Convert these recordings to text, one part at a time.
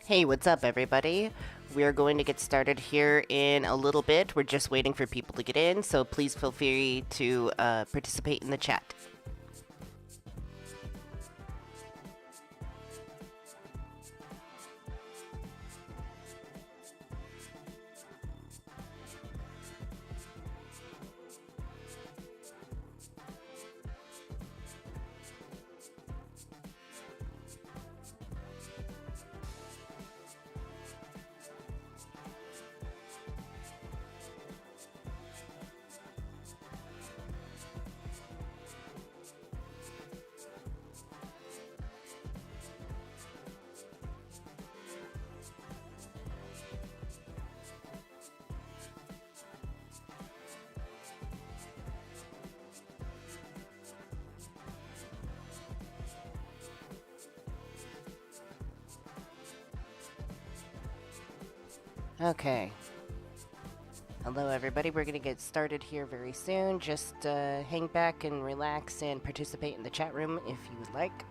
Hey, what's up, everybody? We're going to get started here in a little bit. We're just waiting for people to get in, so please feel free to participate in the chat. Okay. Hello, everybody. We're going to get started here very soon. Just hang back and relax and participate in the chat room if you would like.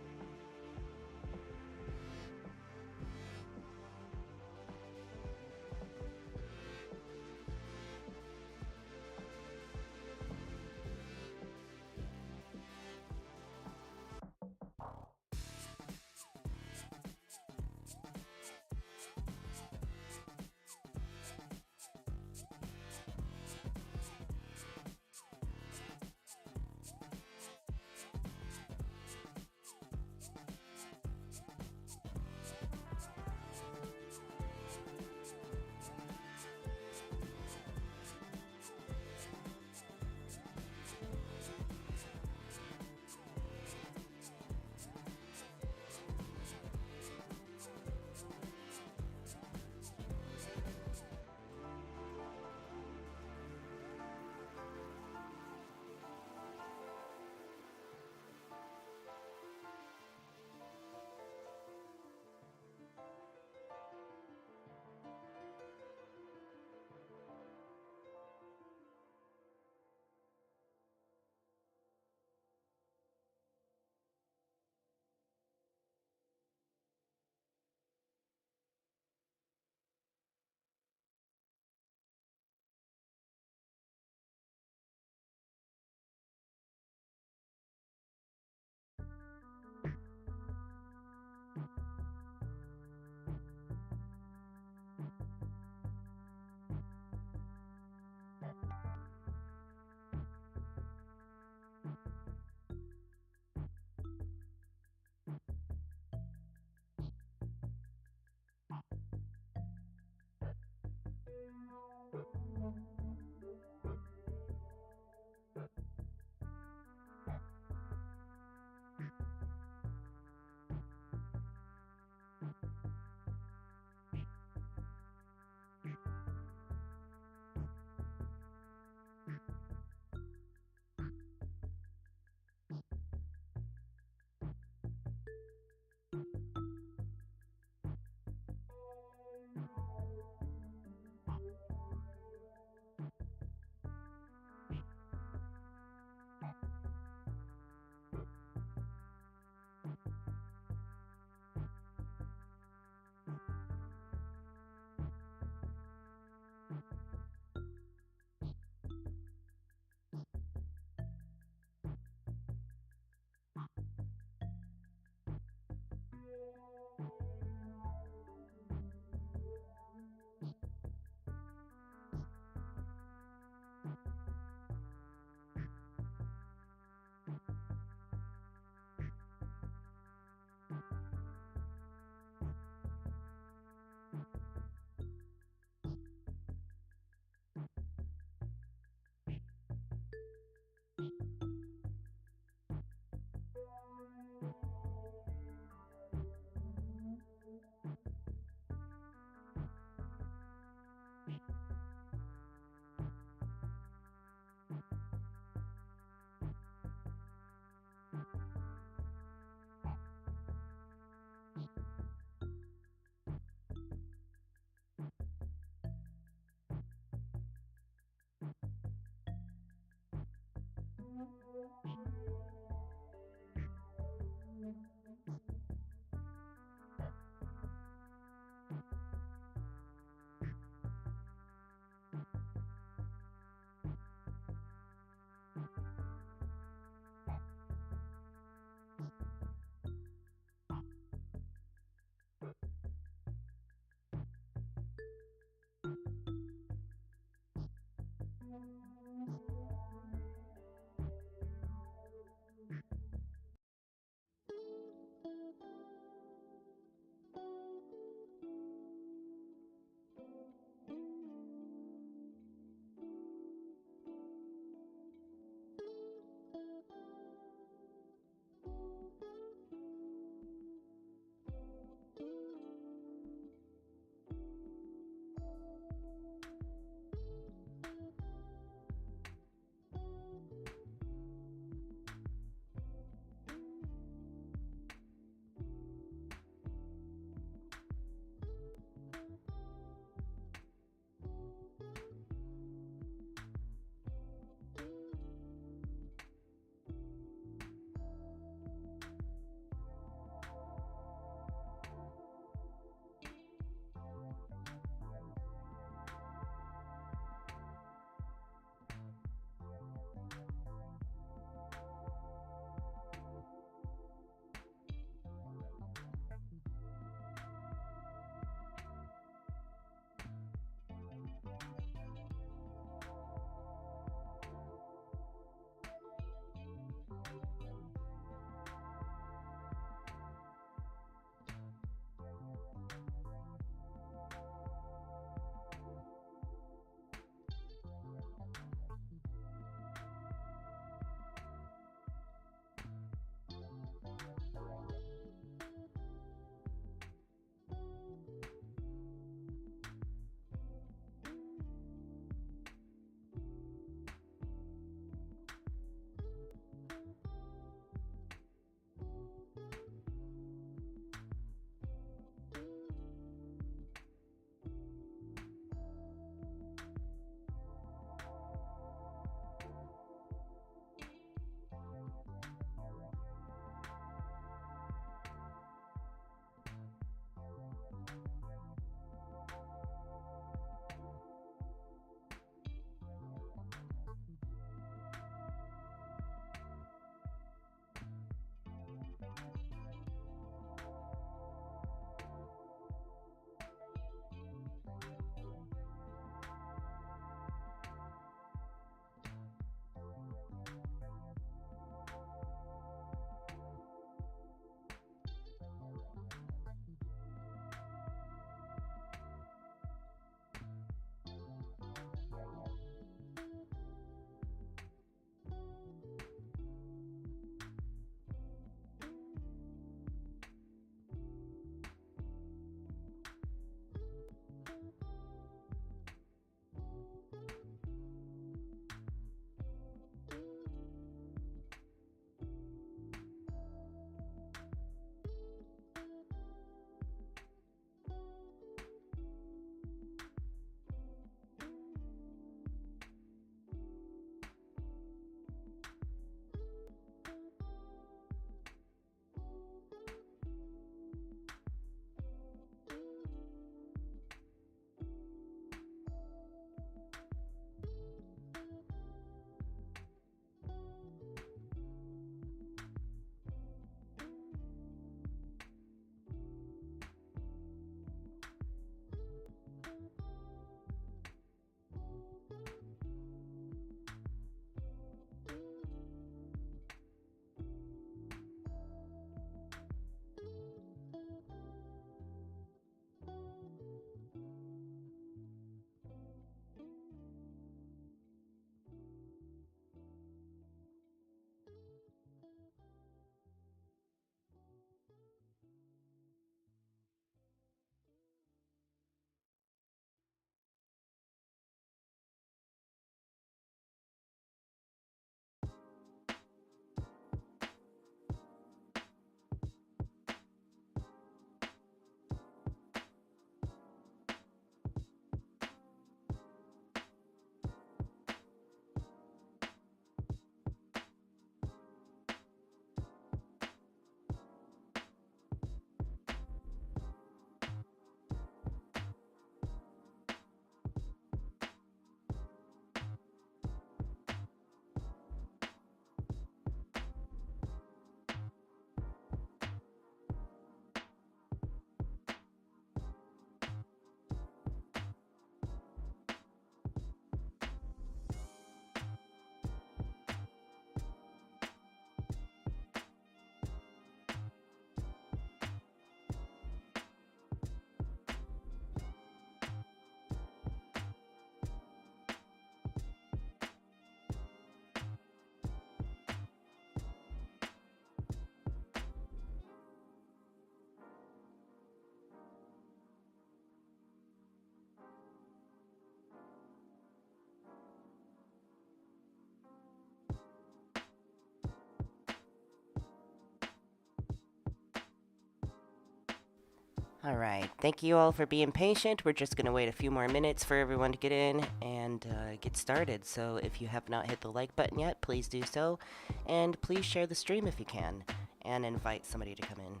All right. Thank you all for being patient. We're just going to wait a few more minutes for everyone to get in and get started. So if you have not hit the like button yet, please do so. And please share the stream if you can and invite somebody to come in.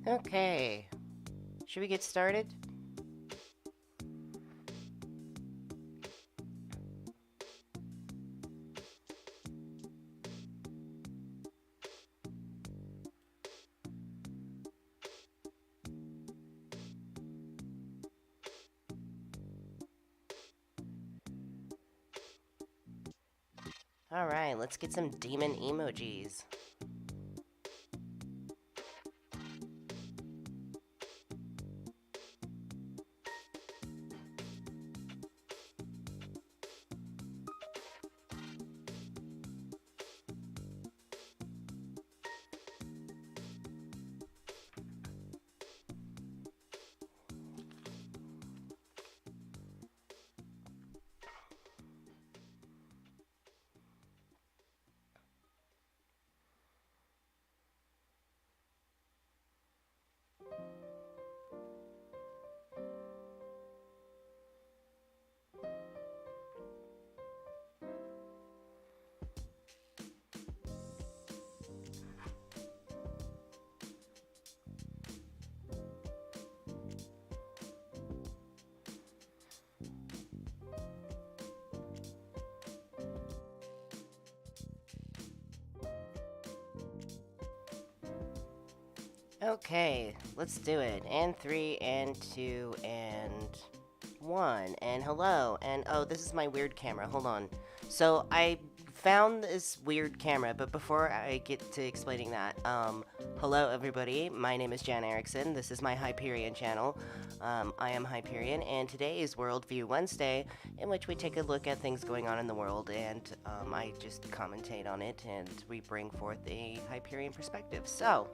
Okay. Should we get started? Alright, let's get some demon emojis. Okay, let's do it. And 3, and 2, and 1. And hello. And oh, this is my weird camera. Hold on. So I found this weird camera, but before I get to explaining that, hello everybody. My name is Jan Erickson. This is my Hyperion channel. I am Hyperion, and today is Worldview Wednesday, in which we take a look at things going on in the world, and I just commentate on it, and we bring forth a Hyperion perspective. So,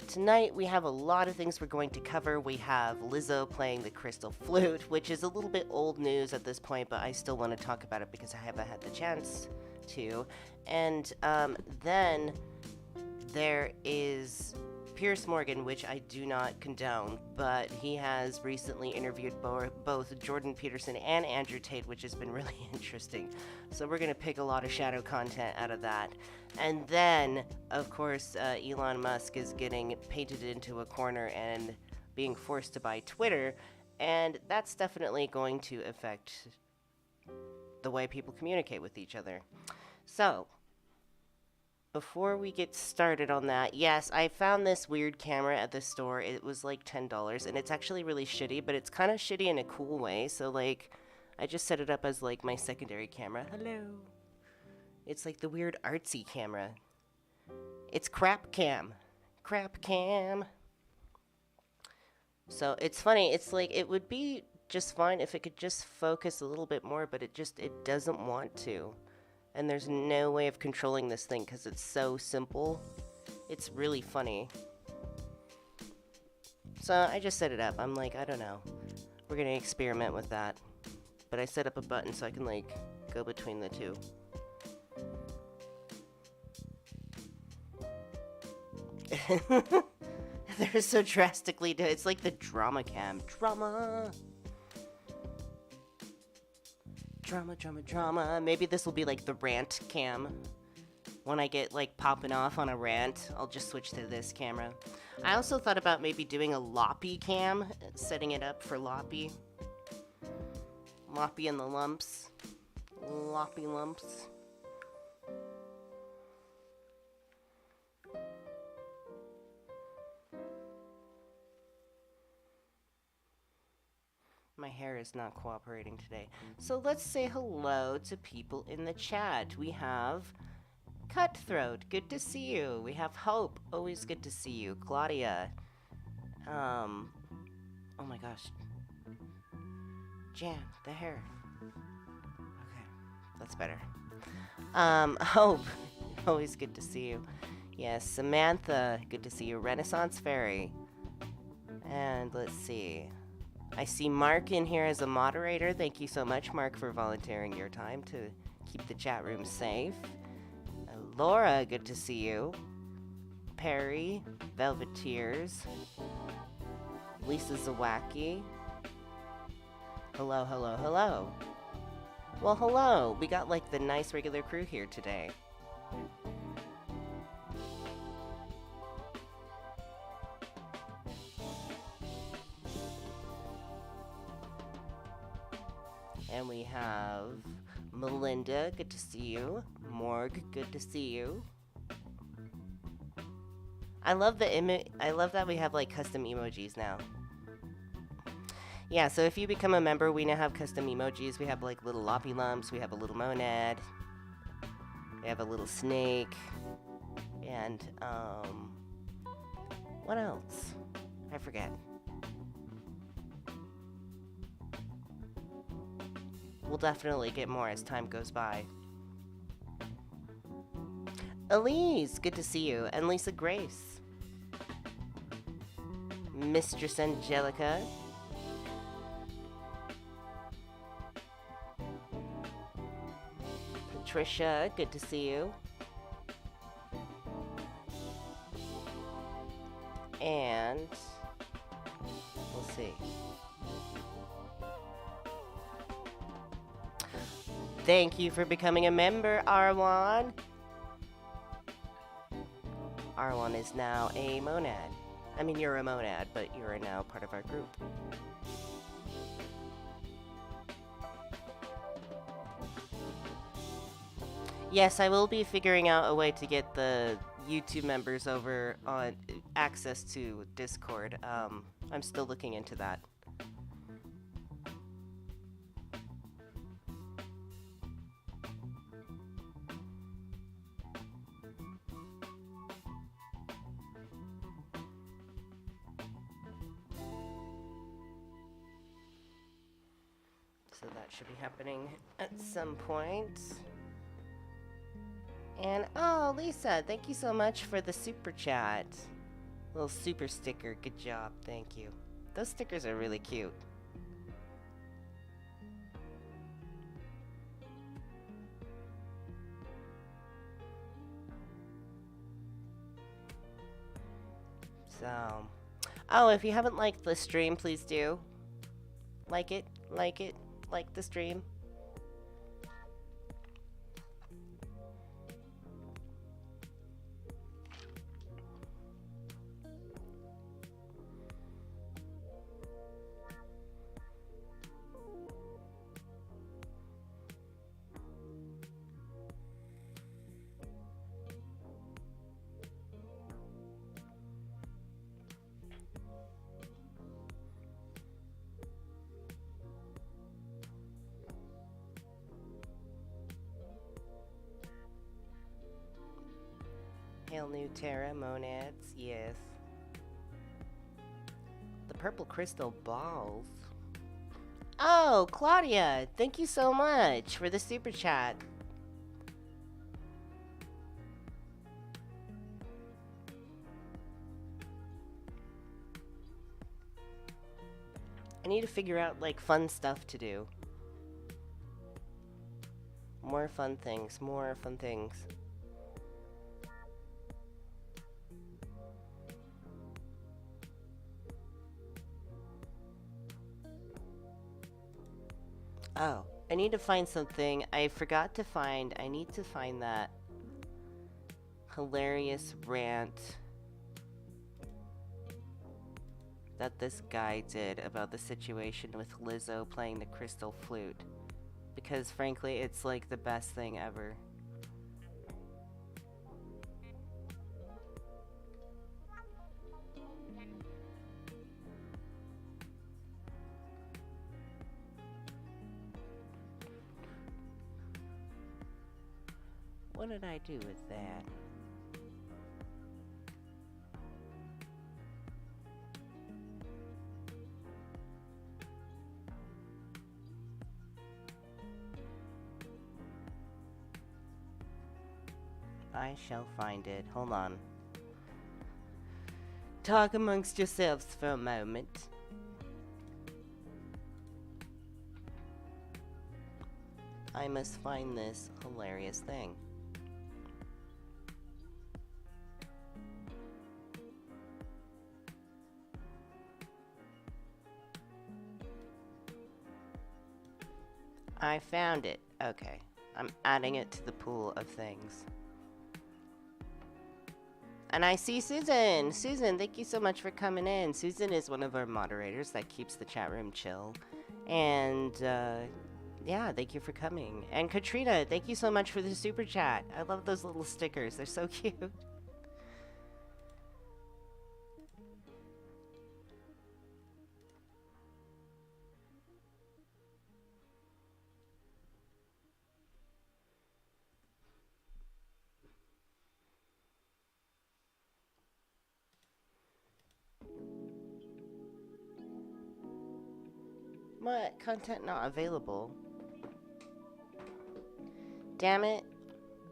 tonight we have a lot of things we're going to cover. We have Lizzo playing the crystal flute, which is a little bit old news at this point, but I still want to talk about it because I haven't had the chance to. And then there is Piers Morgan, which I do not condone, but he has recently interviewed both Jordon Peterson and Andrew Tate, which has been really interesting. So we're going to pick a lot of shadow content out of that. And then, of course, Elon Musk is getting painted into a corner and being forced to buy Twitter, and that's definitely going to affect the way people communicate with each other. So, before we get started on that, yes, I found this weird camera at the store. It was like $10, and it's actually really shitty, but it's kind of shitty in a cool way, so, like, I just set it up as, like, my secondary camera. Hello. It's like the weird artsy camera. It's crap cam. Crap cam. So it's funny. It's like it would be just fine if it could just focus a little bit more, but it doesn't want to. And there's no way of controlling this thing because it's so simple. It's really funny. So I just set it up. I'm like, I don't know. We're going to experiment with that. But I set up a button so I can like go between the two. They're so drastically different. It's like the drama cam. Drama. Drama, drama, drama. Maybe this will be like the rant cam. When I get like popping off on a rant, I'll just switch to this camera. I also thought about maybe doing a loppy cam, setting it up for loppy. Loppy and the lumps. Loppy lumps. My hair is not cooperating today. So let's say hello to people in the chat. We have Cutthroat, good to see you. We have Hope, always good to see you. Claudia. Oh my gosh. Jan, the hair. Okay, that's better. Hope, always good to see you. Yes, Samantha, good to see you. Renaissance Fairy. And let's see. I see Mark in here as a moderator. Thank you so much, Mark, for volunteering your time to keep the chat room safe. Laura, good to see you. Perry, Velveteers, Lisa Zawacki. Hello, hello, hello. Well, hello. We got like the nice regular crew here today. And we have Melinda, good to see you. Morg, good to see you. I love that we have like custom emojis now. Yeah, so if you become a member, we now have custom emojis. We have like little loppy lumps, we have a little monad, we have a little snake, and what else? I forget. We'll definitely get more as time goes by. Elise, good to see you. And Lisa Grace. Mistress Angelica. Patricia, good to see you. And we'll see. Thank you for becoming a member, Arwan. Arwan is now a monad. I mean, you're a monad, but you're now part of our group. Yes, I will be figuring out a way to get the YouTube members over on access to Discord. I'm still looking into that. So that should be happening at some point. And, oh, Lisa, thank you so much for the super chat. Little super sticker, good job, thank you. Those stickers are really cute. So, oh, if you haven't liked the stream, please do. Like it, like the stream. Hail New Terra, monads, yes. The purple crystal balls. Oh, Claudia, thank you so much for the super chat. I need to figure out, like, fun stuff to do. More fun things, more fun things. Oh, I need to find something. I forgot to find. I need to find that hilarious rant that this guy did about the situation with Lizzo playing the crystal flute. Because frankly, it's like the best thing ever. What did I do with that? I shall find it. Hold on. Talk amongst yourselves for a moment. I must find this hilarious thing. I found it. Okay. I'm adding it to the pool of things. And I see Susan. Susan, thank you so much for coming in. Susan is one of our moderators that keeps the chat room chill. And Yeah, thank you for coming. And Katrina, thank you so much for the super chat. I love those little stickers. They're so cute. What? Content not available? Damn it.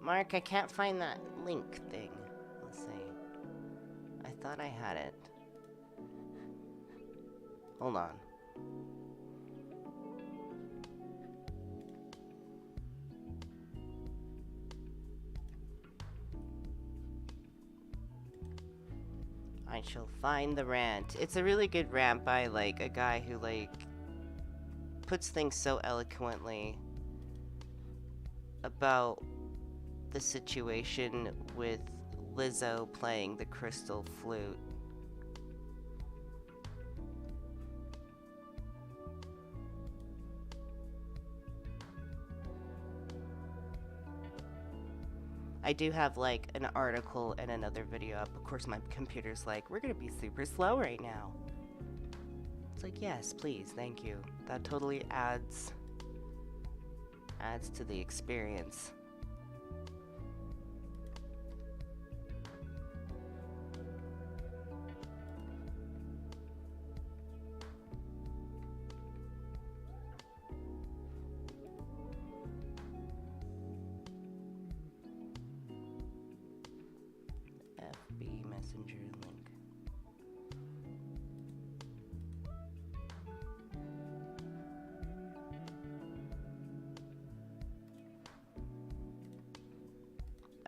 Mark, I can't find that link thing. Let's see. I thought I had it. Hold on. I shall find the rant. It's a really good rant by, like, a guy who, like, puts things so eloquently about the situation with Lizzo playing the crystal flute. I do have like an article and another video up. Of course, my computer's like, we're gonna be super slow right now. It's like, yes, please, thank you. That totally adds to the experience. FB Messenger link.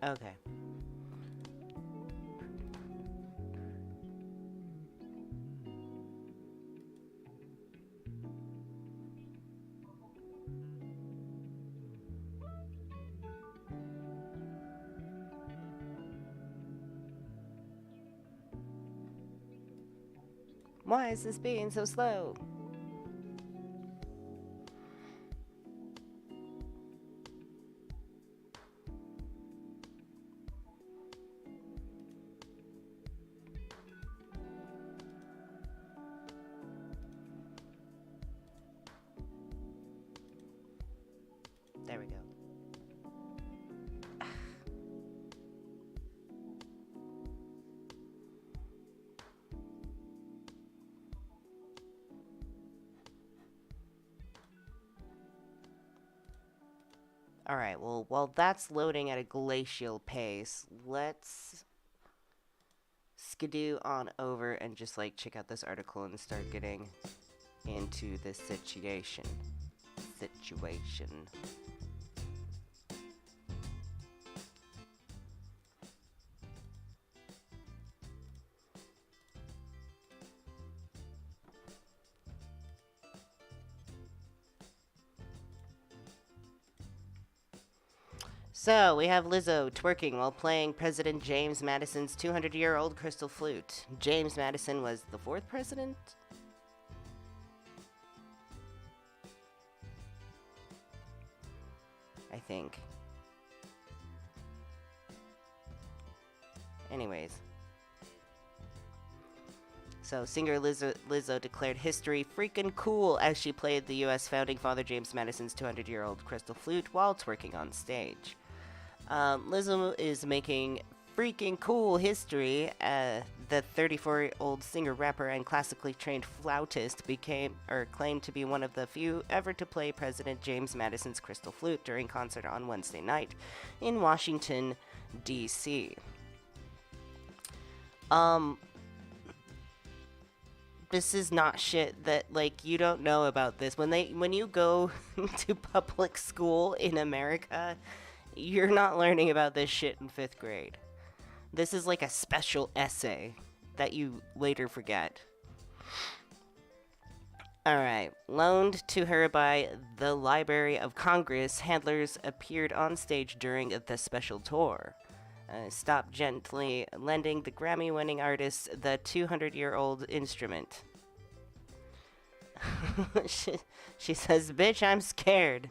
Okay. Why is this being so slow? There we go. Alright, well, while that's loading at a glacial pace, let's skidoo on over and just, like, check out this article and start getting into this situation. So, we have Lizzo twerking while playing President James Madison's 200-year-old crystal flute. James Madison was the 4th president? I think. Anyways. So, singer Lizzo declared history freaking cool as she played the U.S. founding father James Madison's 200-year-old crystal flute while twerking on stage. Lizzo is making freaking cool history. The 34-year-old singer, rapper, and classically trained flautist claimed to be one of the few ever to play President James Madison's crystal flute during concert on Wednesday night in Washington, D.C. This is not shit that, like, you don't know about this. When you go to public school in America, you're not learning about this shit in 5th grade. This is like a special essay that you later forget. Alright. Loaned to her by the Library of Congress, handlers appeared on stage during the special tour. Stop gently lending the Grammy-winning artist the 200-year-old instrument. she, she says, "Bitch, I'm scared."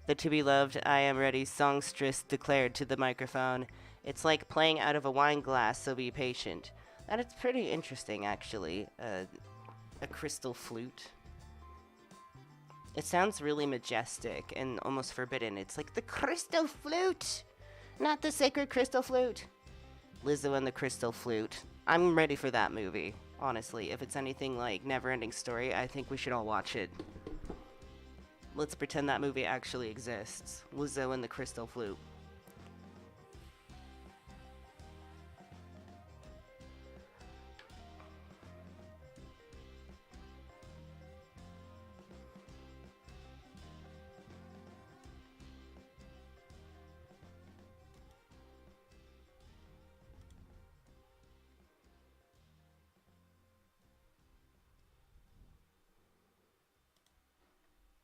The to be loved, I am ready songstress declared to the microphone. It's like playing out of a wine glass, so be patient. That is pretty interesting, actually. A crystal flute. It sounds really majestic and almost forbidden. It's like the crystal flute, not the sacred crystal flute. Lizzo and the Crystal Flute. I'm ready for that movie, honestly. If it's anything like Neverending Story, I think we should all watch it. Let's pretend that movie actually exists. Lizzo and the Crystal Flute.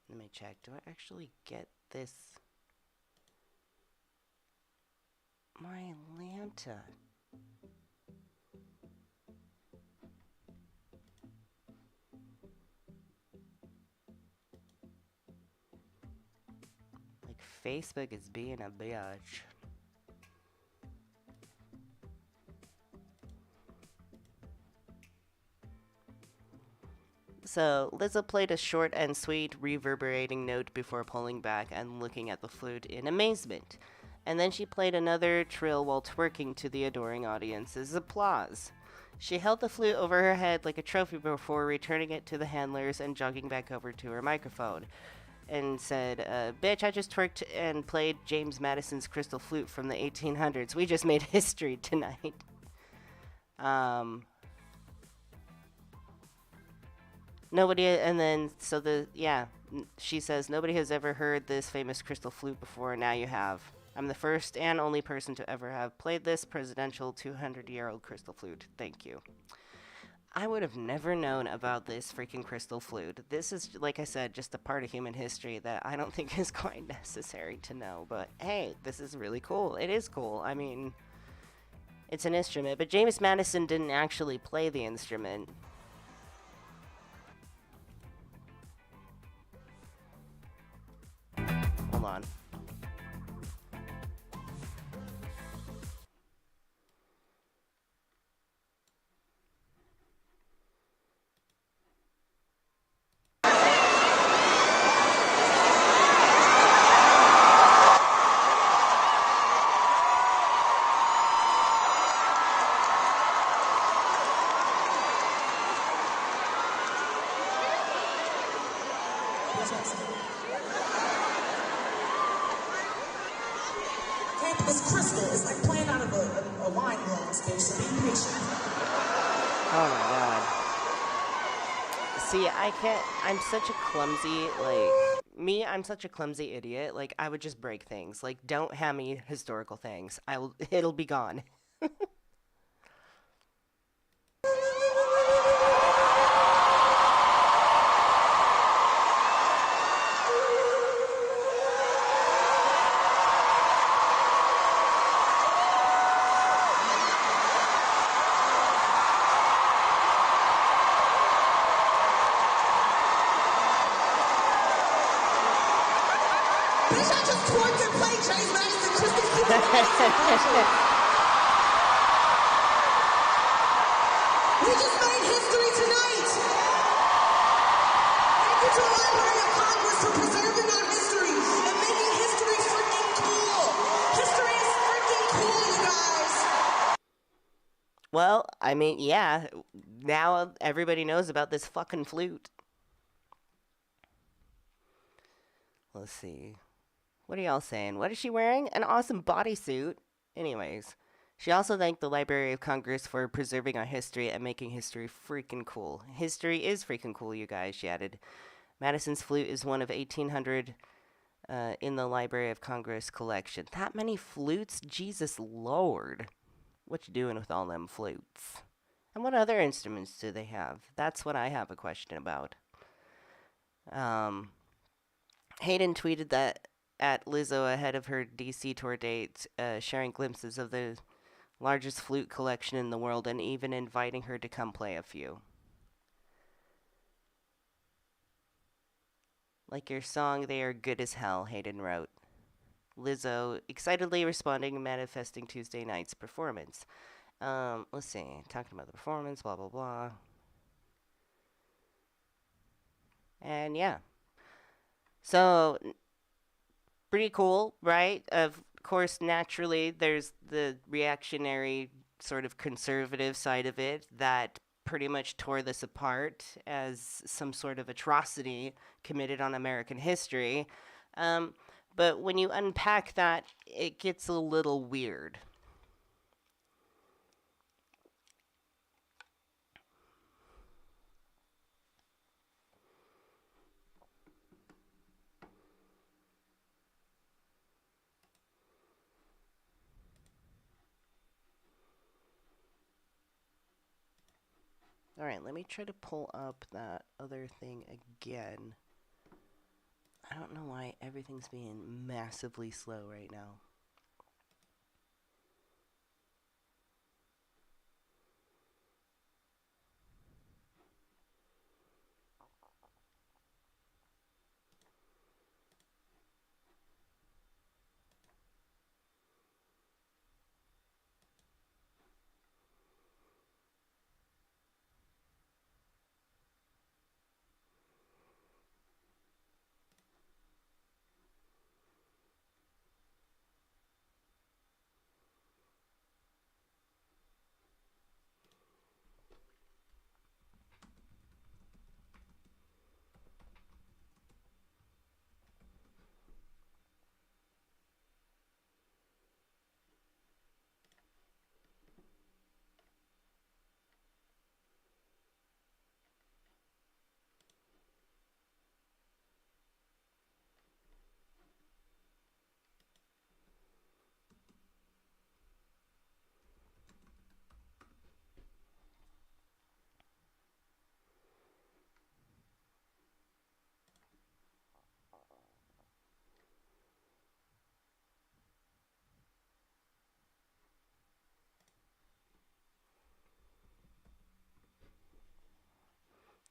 Let me check. Do I actually get this? My Lanta. Like, Facebook is being a bitch. So, Lizzo played a short and sweet, reverberating note before pulling back and looking at the flute in amazement. And then she played another trill while twerking to the adoring audience's applause. She held the flute over her head like a trophy before returning it to the handlers and jogging back over to her microphone. And said, "Bitch, I just twerked and played James Madison's crystal flute from the 1800s. We just made history tonight." Um, Nobody, and then, she says, "Nobody has ever heard this famous crystal flute before, and now you have. I'm the first and only person to ever have played this presidential 200-year-old crystal flute. Thank you." I would have never known about this freaking crystal flute. This is, like I said, just a part of human history that I don't think is quite necessary to know. But hey, this is really cool. It is cool. I mean, it's an instrument, but James Madison didn't actually play the instrument. Hold on. This crystal is like playing out of a wine glass, bitch, so be patient. Oh my god. See, I can't. I'm such a clumsy, I'm such a clumsy idiot. Like, I would just break things. Like, don't hand me historical things. It'll be gone. Bitch, I just twerked and played James Madison crystal flute. We just made history tonight. Thank you to the Library of Congress for preserving our history and making history freaking cool. History is freaking cool, you guys. Well, I mean, yeah. Now everybody knows about this fucking flute. Let's see. What are y'all saying? What is she wearing? An awesome bodysuit. Anyways, she also thanked the Library of Congress for preserving our history and making history freaking cool. History is freaking cool, you guys, she added. Madison's flute is one of 1,800 in the Library of Congress collection. That many flutes? Jesus Lord. What you doing with all them flutes? And what other instruments do they have? That's what I have a question about. Hayden tweeted that at Lizzo ahead of her DC tour date, sharing glimpses of the largest flute collection in the world and even inviting her to come play a few. Like your song, they are good as hell, Hayden wrote. Lizzo excitedly responding, manifesting Tuesday night's performance. Let's see. Talking about the performance, blah, blah, blah. And yeah. So, pretty cool, right? Of course, naturally, there's the reactionary, sort of conservative side of it that pretty much tore this apart as some sort of atrocity committed on American history. Um, but when you unpack that, it gets a little weird. All right, let me try to pull up that other thing again. I don't know why everything's being massively slow right now.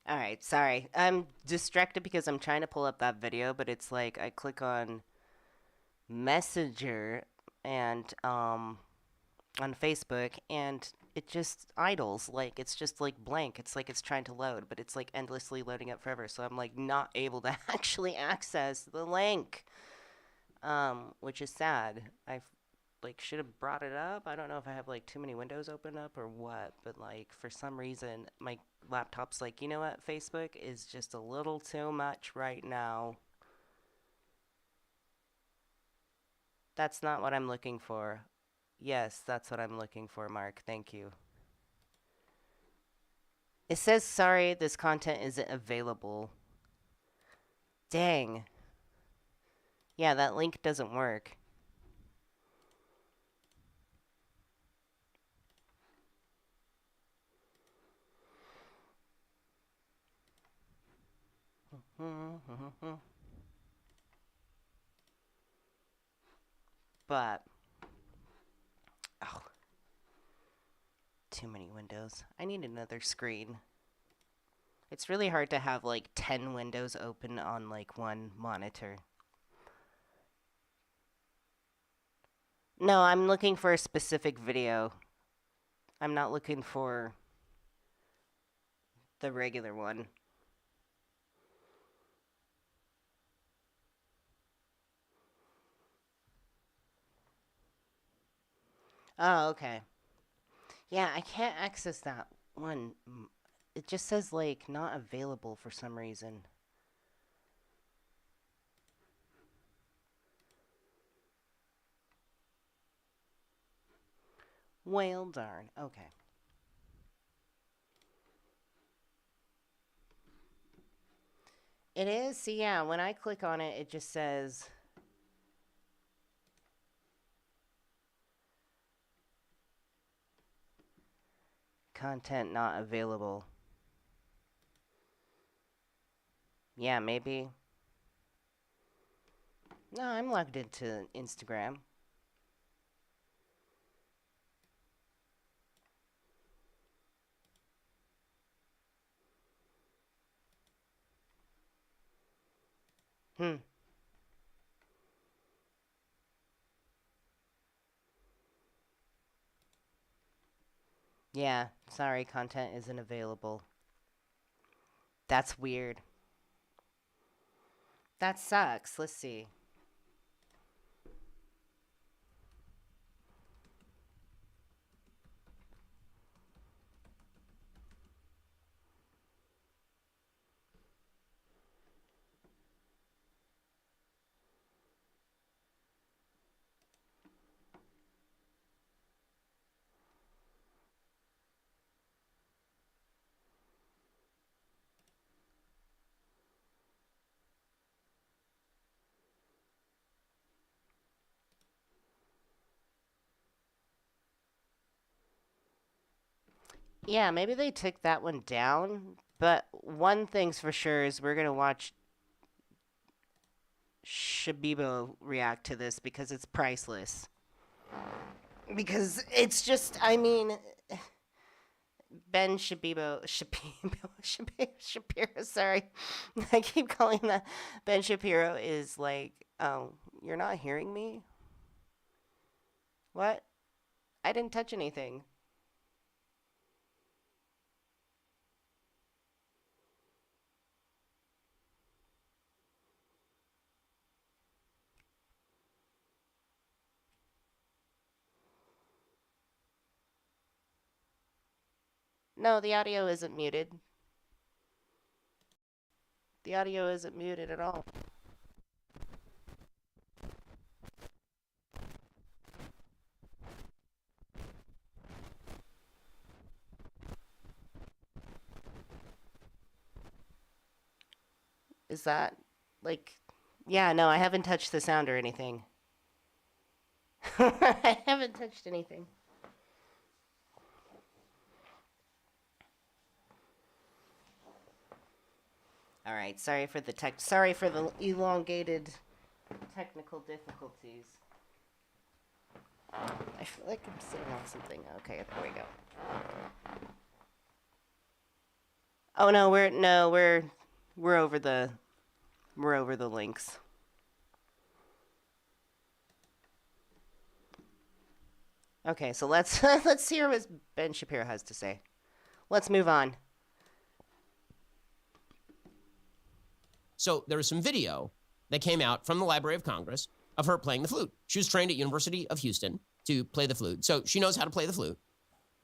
All right, sorry. I'm distracted because I'm trying to pull up that video, but it's like I click on Messenger and on Facebook and it just idles. Like it's just like blank. It's like it's trying to load, but it's like endlessly loading up forever. So I'm like not able to actually access the link. Which is sad. I like should have brought it up. I don't know if I have like too many windows open up or what, but like for some reason my laptop's like, you know what, Facebook is just a little too much right now. That's not what I'm looking for. Yes, that's what I'm looking for, Mark. Thank you. It says sorry, this content isn't available. Dang. Yeah, that link doesn't work. But oh, too many windows. I need another screen. It's really hard to have like 10 windows open on like one monitor. No, I'm looking for a specific video. I'm not looking for the regular one. Oh, okay. Yeah, I can't access that one. It just says like not available for some reason. Well, darn. Okay. It is? See, yeah, when I click on it, it just says content not available. Yeah, maybe. No, I'm logged into Instagram. Hmm. Yeah, sorry, content isn't available. That's weird. That sucks. Let's see. Yeah, maybe they took that one down, but one thing's for sure is we're gonna watch Shabibo react to this because it's priceless. Because it's just, I mean, Shapiro, sorry. I keep calling that Ben Shapiro is like, oh, you're not hearing me? What? I didn't touch anything. No, the audio isn't muted. The audio isn't muted at all. Is that like, yeah, no, I haven't touched the sound or anything. I haven't touched anything. All right, sorry for the elongated technical difficulties. I feel like I'm sitting on something. Okay, there we go. Oh no, we're over the links. Okay, so let's let's hear what Ben Shapiro has to say. Let's move on. So there was some video that came out from the Library of Congress of her playing the flute. She was trained at University of Houston to play the flute, so she knows how to play the flute.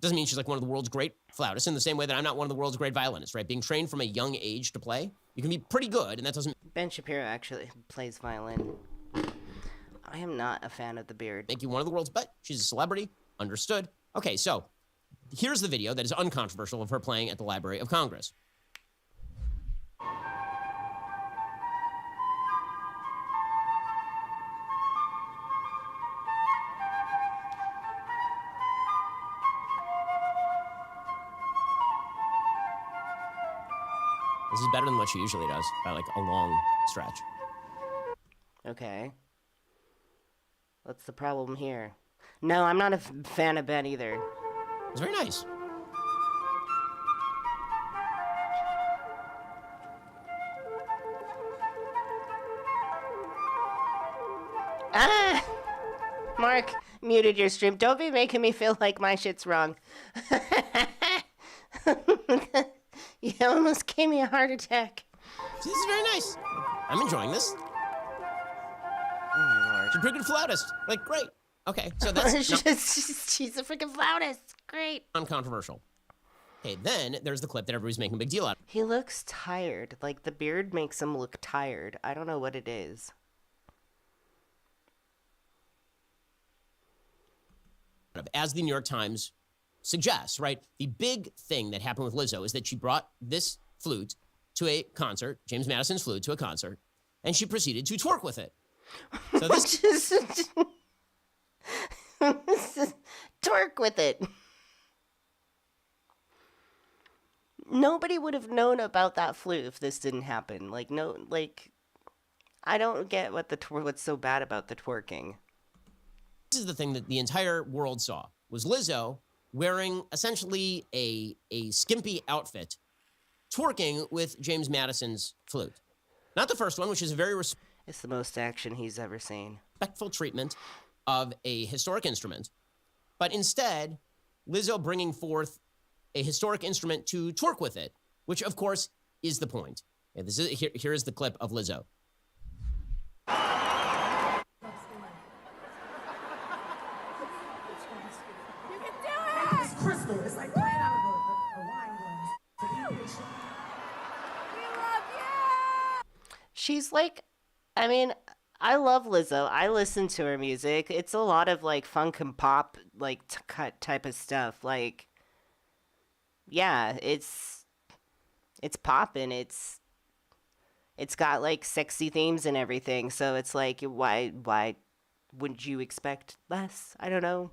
Doesn't mean she's like one of the world's great flautists, in the same way that I'm not one of the world's great violinists, right? Being trained from a young age to play, you can be pretty good, and that doesn't... Ben Shapiro actually plays violin. I am not a fan of the beard. ...make you one of the world's, but she's a celebrity, understood. Okay, so here's the video that is uncontroversial of her playing at the Library of Congress. This is better than what she usually does, by like a long stretch. Okay. What's the problem here? No, I'm not a fan of Ben either. It's very nice. Ah! Mark muted your stream. Don't be making me feel like my shit's wrong. You almost gave me a heart attack. This is very nice. I'm enjoying this. Oh my lord. She's a pretty good flautist. Like, great. Okay, so that's she's a freaking flautist. Great. uncontroversial. Okay, then there's the clip that everybody's making a big deal out He looks tired. Like, the beard makes him look tired. I don't know what it is. of. As the New York Times suggests, right? The big thing that happened with Lizzo is that she brought this flute to a concert, James Madison's flute to a concert, and she proceeded to twerk with it. So this Twerk with it. Nobody would have known about that flute if this didn't happen. Like, no, like, I don't get what's so bad about the twerking. This is the thing that the entire world saw, was Lizzo wearing essentially a skimpy outfit, twerking with James Madison's flute. Not the first one, which is a very It's the most action he's ever seen. respectful treatment of a historic instrument, but instead, Lizzo bringing forth a historic instrument to twerk with it, which of course is the point. Yeah, here is the clip of Lizzo. It's crystal. It's like playing out of a wine glass. She's like, I mean, I love Lizzo. I listen to her music. It's a lot of like funk and pop, like type of stuff. Like, yeah, it's poppin'. It's got like sexy themes and everything. So it's like, why wouldn't you expect less? I don't know.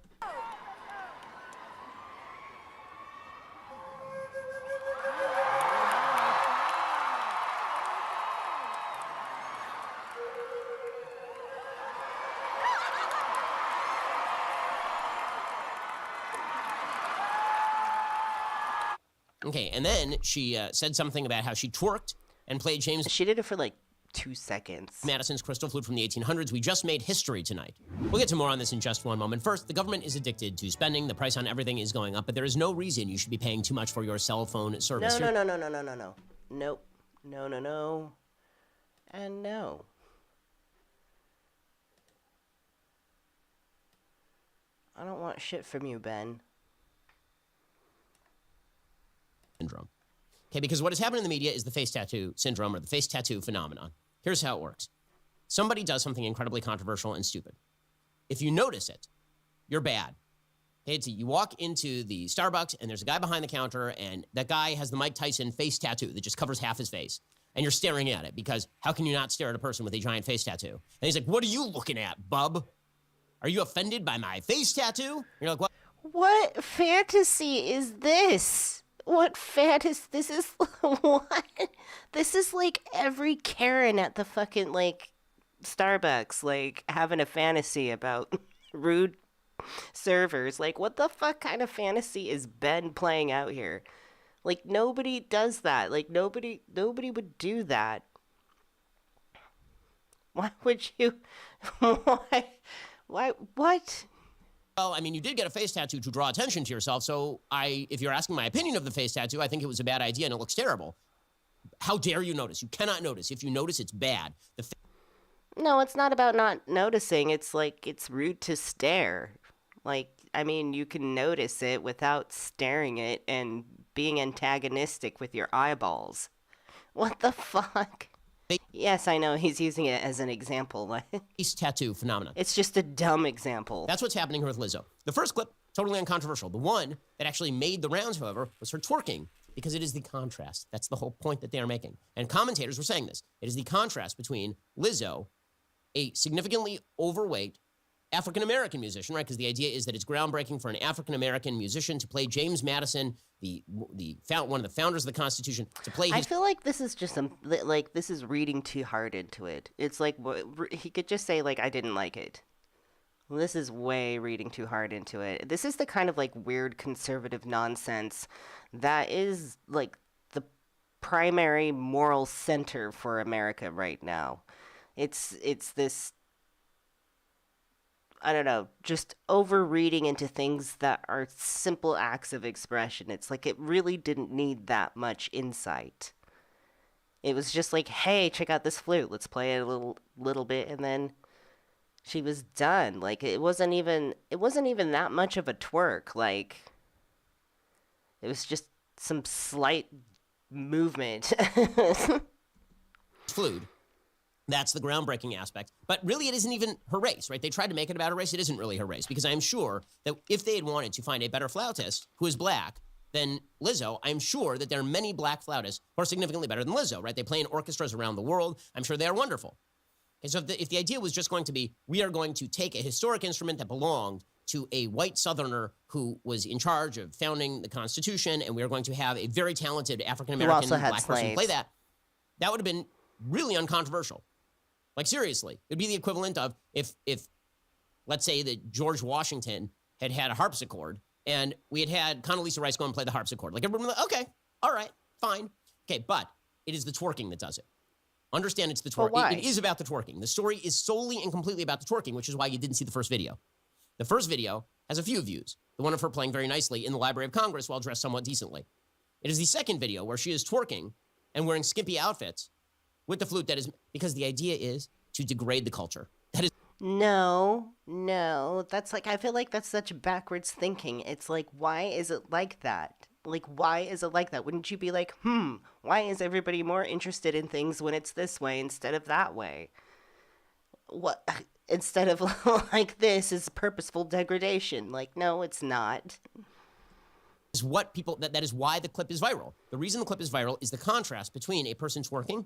Okay, and then she said something about how she twerked and played James She did it for like 2 seconds. Madison's crystal flute from the 1800s. We just made history tonight. We'll get to more on this in just one moment. First, the government is addicted to spending. The price on everything is going up, but there is no reason you should be paying too much for your cell phone service. No. Nope. No. And no. I don't want shit from you, Ben. Syndrome. Okay, because what has happened in the media is the face tattoo syndrome or the face tattoo phenomenon. Here's how it works. Somebody does something incredibly controversial and stupid. If you notice it, you're bad. Okay, so you walk into the Starbucks and there's a guy behind the counter and that guy has the Mike Tyson face tattoo that just covers half his face. And you're staring at it because how can you not stare at a person with a giant face tattoo? And he's like, what are you looking at, bub? Are you offended by my face tattoo? And you're like, what? What fantasy is this? What fantasy? This is what? This is like every Karen at the fucking like Starbucks, like having a fantasy about rude servers. Like, what the fuck kind of fantasy is Ben playing out here? Like, nobody does that. Like, nobody would do that. Why would you? Why? What? Well, I mean, you did get a face tattoo to draw attention to yourself, so if you're asking my opinion of the face tattoo, I think it was a bad idea and it looks terrible. How dare you notice? You cannot notice. If you notice, it's bad. No, it's not about not noticing. It's like, it's rude to stare. Like, I mean, you can notice it without staring it and being antagonistic with your eyeballs. What the fuck? Yes, I know, he's using it as an example. Face tattoo phenomenon. It's just a dumb example. That's what's happening here with Lizzo. The first clip, totally uncontroversial. The one that actually made the rounds, however, was her twerking, because it is the contrast. That's the whole point that they are making. And commentators were saying this. It is the contrast between Lizzo, a significantly overweight African-American musician, right? Because the idea is that it's groundbreaking for an African-American musician to play James Madison, one of the founders of the Constitution, to play his... I feel like this is just like, this is reading too hard into it. It's like, he could just say, like, I didn't like it. This is way reading too hard into it. This is the kind of, like, weird conservative nonsense that is, like, the primary moral center for America right now. It's this... I don't know, just overreading into things that are simple acts of expression. It's like it really didn't need that much insight. It was just like, hey, check out this flute. Let's play it a little bit, and then she was done. Like it wasn't even that much of a twerk. Like it was just some slight movement. Flute. That's the groundbreaking aspect. But really, it isn't even her race, right? They tried to make it about her race. It isn't really her race, because I'm sure that if they had wanted to find a better flautist who is black than Lizzo, I'm sure that there are many black flautists who are significantly better than Lizzo, right? They play in orchestras around the world. I'm sure they are wonderful. And so if the idea was just going to be, we are going to take a historic instrument that belonged to a white Southerner who was in charge of founding the Constitution, and we are going to have a very talented African-American black person play that, that would have been really uncontroversial. Like, seriously, it would be the equivalent of if let's say that George Washington had a harpsichord and we had Condoleezza Rice go and play the harpsichord. Like, everyone would be like, okay, all right, fine. Okay, but it is the twerking that does it. Understand it's the But twerking. why? It is about the twerking. The story is solely and completely about the twerking, which is why you didn't see the first video. The first video has a few views. The one of her playing very nicely in the Library of Congress while dressed somewhat decently. It is the second video where she is twerking and wearing skimpy outfits with the flute. That is because the idea is to degrade the culture. That is No, no. That's like, I feel like that's such backwards thinking. It's like, why is it like that? Like, why is it like that? Wouldn't you be like, why is everybody more interested in things when it's this way instead of that way? What? Instead of like this is purposeful degradation. Like, no, it's not. what people, that is why the clip is viral. The reason the clip is viral is the contrast between a person twerking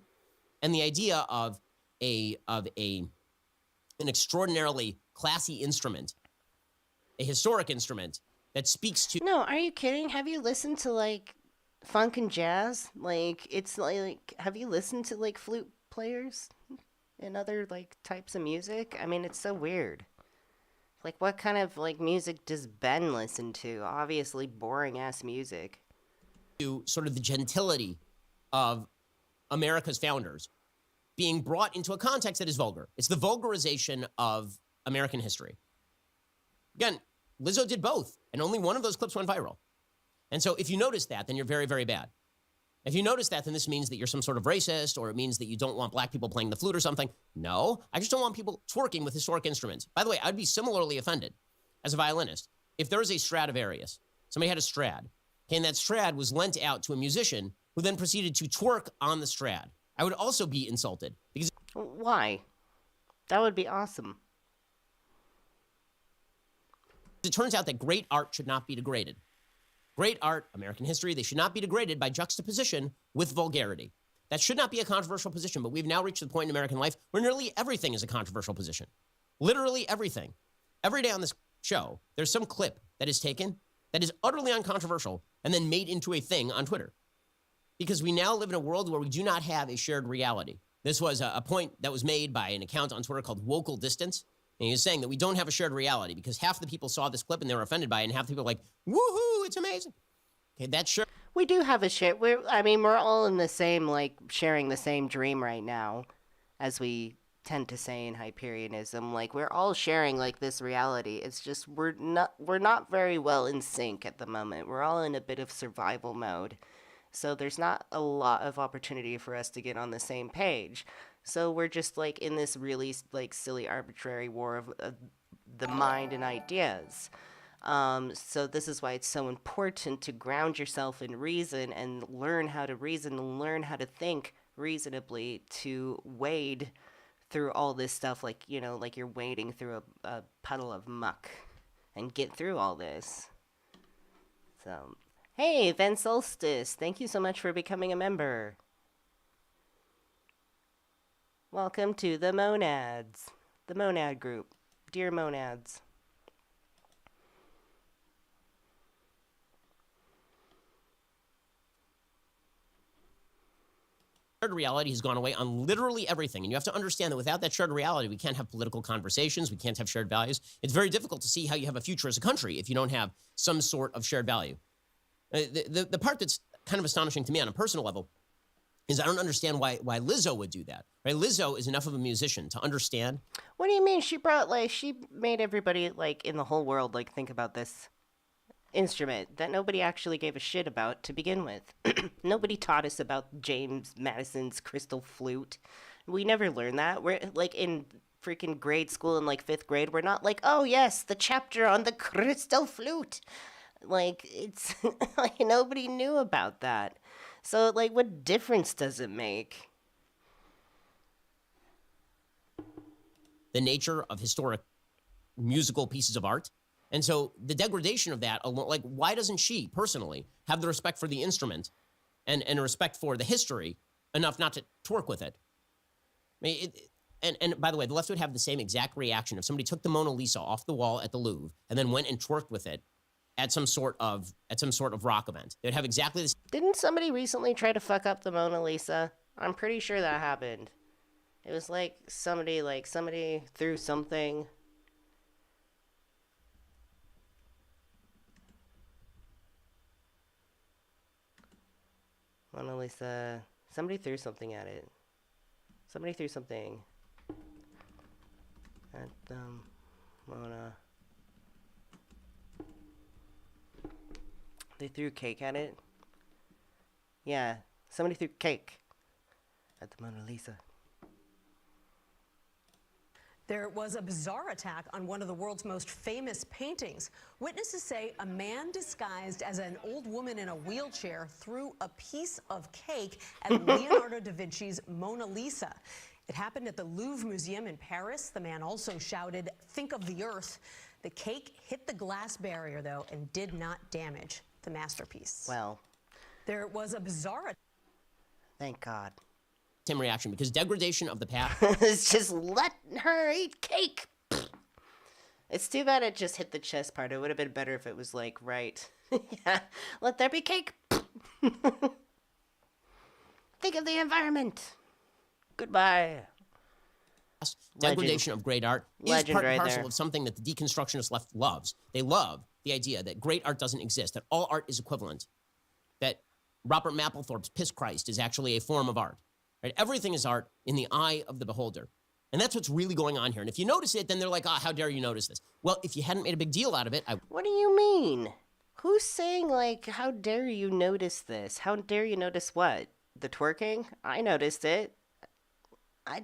and the idea of an extraordinarily classy instrument, a historic instrument that speaks to. No, are you kidding? Have you listened to like funk and jazz? Like, it's like, have you listened to like flute players and other like types of music? I mean, it's so weird. Like, what kind of like music does Ben listen to? Obviously, boring ass music. Sort of the gentility of America's founders being brought into a context that is vulgar. It's the vulgarization of American history. Again, Lizzo did both, and only one of those clips went viral. And so if you notice that, then you're very, very bad. If you notice that, then this means that you're some sort of racist, or it means that you don't want black people playing the flute or something. No, I just don't want people twerking with historic instruments. By the way, I'd be similarly offended as a violinist if there was a Stradivarius. Somebody had a Strad, and that Strad was lent out to a musician who then proceeded to twerk on the Strad. I would also be insulted because Why? That would be awesome. it turns out that great art should not be degraded. Great art, American history, they should not be degraded by juxtaposition with vulgarity. That should not be a controversial position, but we've now reached the point in American life where nearly everything is a controversial position. Literally everything. Every day on this show, there's some clip that is taken that is utterly uncontroversial and then made into a thing on Twitter. Because we now live in a world where we do not have a shared reality. This was a point that was made by an account on Twitter called Wocal Distance. And he was saying that we don't have a shared reality because half the people saw this clip and they were offended by it, and half the people were like, woohoo, it's amazing. Okay, that's sure. We do have a share. We're all in the same, like, sharing the same dream right now, as we tend to say in Hyperianism. Like, we're all sharing, like, this reality. It's just we're not very well in sync at the moment. We're all in a bit of survival mode. So there's not a lot of opportunity for us to get on the same page. So we're just, like, in this really, like, silly, arbitrary war of the mind and ideas. So this is why it's so important to ground yourself in reason and learn how to reason and learn how to think reasonably to wade through all this stuff like, you know, like you're wading through a puddle of muck and get through all this. So, hey, Ven Solstice, thank you so much for becoming a member. Welcome to the Monads, the Monad group. Dear Monads. Shared reality has gone away on literally everything. And you have to understand that without that shared reality, we can't have political conversations. We can't have shared values. It's very difficult to see how you have a future as a country if you don't have some sort of shared value. The part that's kind of astonishing to me on a personal level is I don't understand why Lizzo would do that. Right? Lizzo is enough of a musician to understand. What do you mean? She made everybody, like, in the whole world, like, think about this instrument that nobody actually gave a shit about to begin with. Nobody taught us about James Madison's crystal flute. We never learned that. We're, like, in freaking grade school in, like, 5th grade, we're not like, oh, yes, the chapter on the crystal flute. Like, it's, like, nobody knew about that. So, like, what difference does it make? The nature of historic musical pieces of art. And so the degradation of that, like, why doesn't she personally have the respect for the instrument and a respect for the history enough not to twerk with it? I mean, and by the way, the left would have the same exact reaction if somebody took the Mona Lisa off the wall at the Louvre and then went and twerked with it at some sort of rock event. They'd have exactly the same. Didn't somebody recently try to fuck up the Mona Lisa? I'm pretty sure that happened. It was like somebody threw something. Mona Lisa, somebody threw something at it. Somebody threw something at Mona. They threw cake at it. Yeah, somebody threw cake at the Mona Lisa. There was a bizarre attack on one of the world's most famous paintings. Witnesses say a man disguised as an old woman in a wheelchair threw a piece of cake at Leonardo da Vinci's Mona Lisa. It happened at the Louvre Museum in Paris. The man also shouted, "Think of the Earth." The cake hit the glass barrier, though, and did not damage the masterpiece. Well, There was a bizarre thank God. Same reaction, because degradation of the past. It's just let her eat cake. It's too bad it just hit the chest part. It would have been better if it was like, right. Yeah, let there be cake. Think of the environment. Goodbye. Degradation of great art is Legend part and right parcel there. of something that the deconstructionist left loves. They love the idea that great art doesn't exist, that all art is equivalent, that Robert Mapplethorpe's Piss Christ is actually a form of art. Right? Everything is art in the eye of the beholder. And that's what's really going on here. And if you notice it, then they're like, how dare you notice this? Well, if you hadn't made a big deal out of it, What do you mean? Who's saying, like, how dare you notice this? How dare you notice what? The twerking? I noticed it. I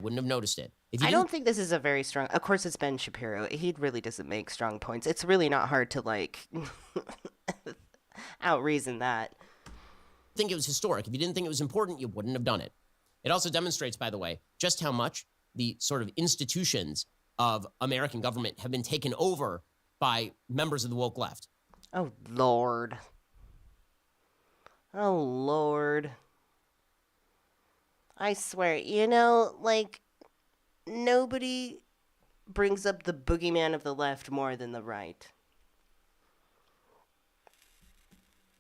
wouldn't have noticed it. If you I didn't don't think this is a very strong... Of course, it's Ben Shapiro. He really doesn't make strong points. It's really not hard to, like, out-reason that. think it was historic, if you didn't think it was important, you wouldn't have done it. It also demonstrates, by the way, just how much the sort of institutions of American government have been taken over by members of the woke left. Oh, Lord. Oh, Lord. I swear, you know, like, nobody brings up the boogeyman of the left more than the right.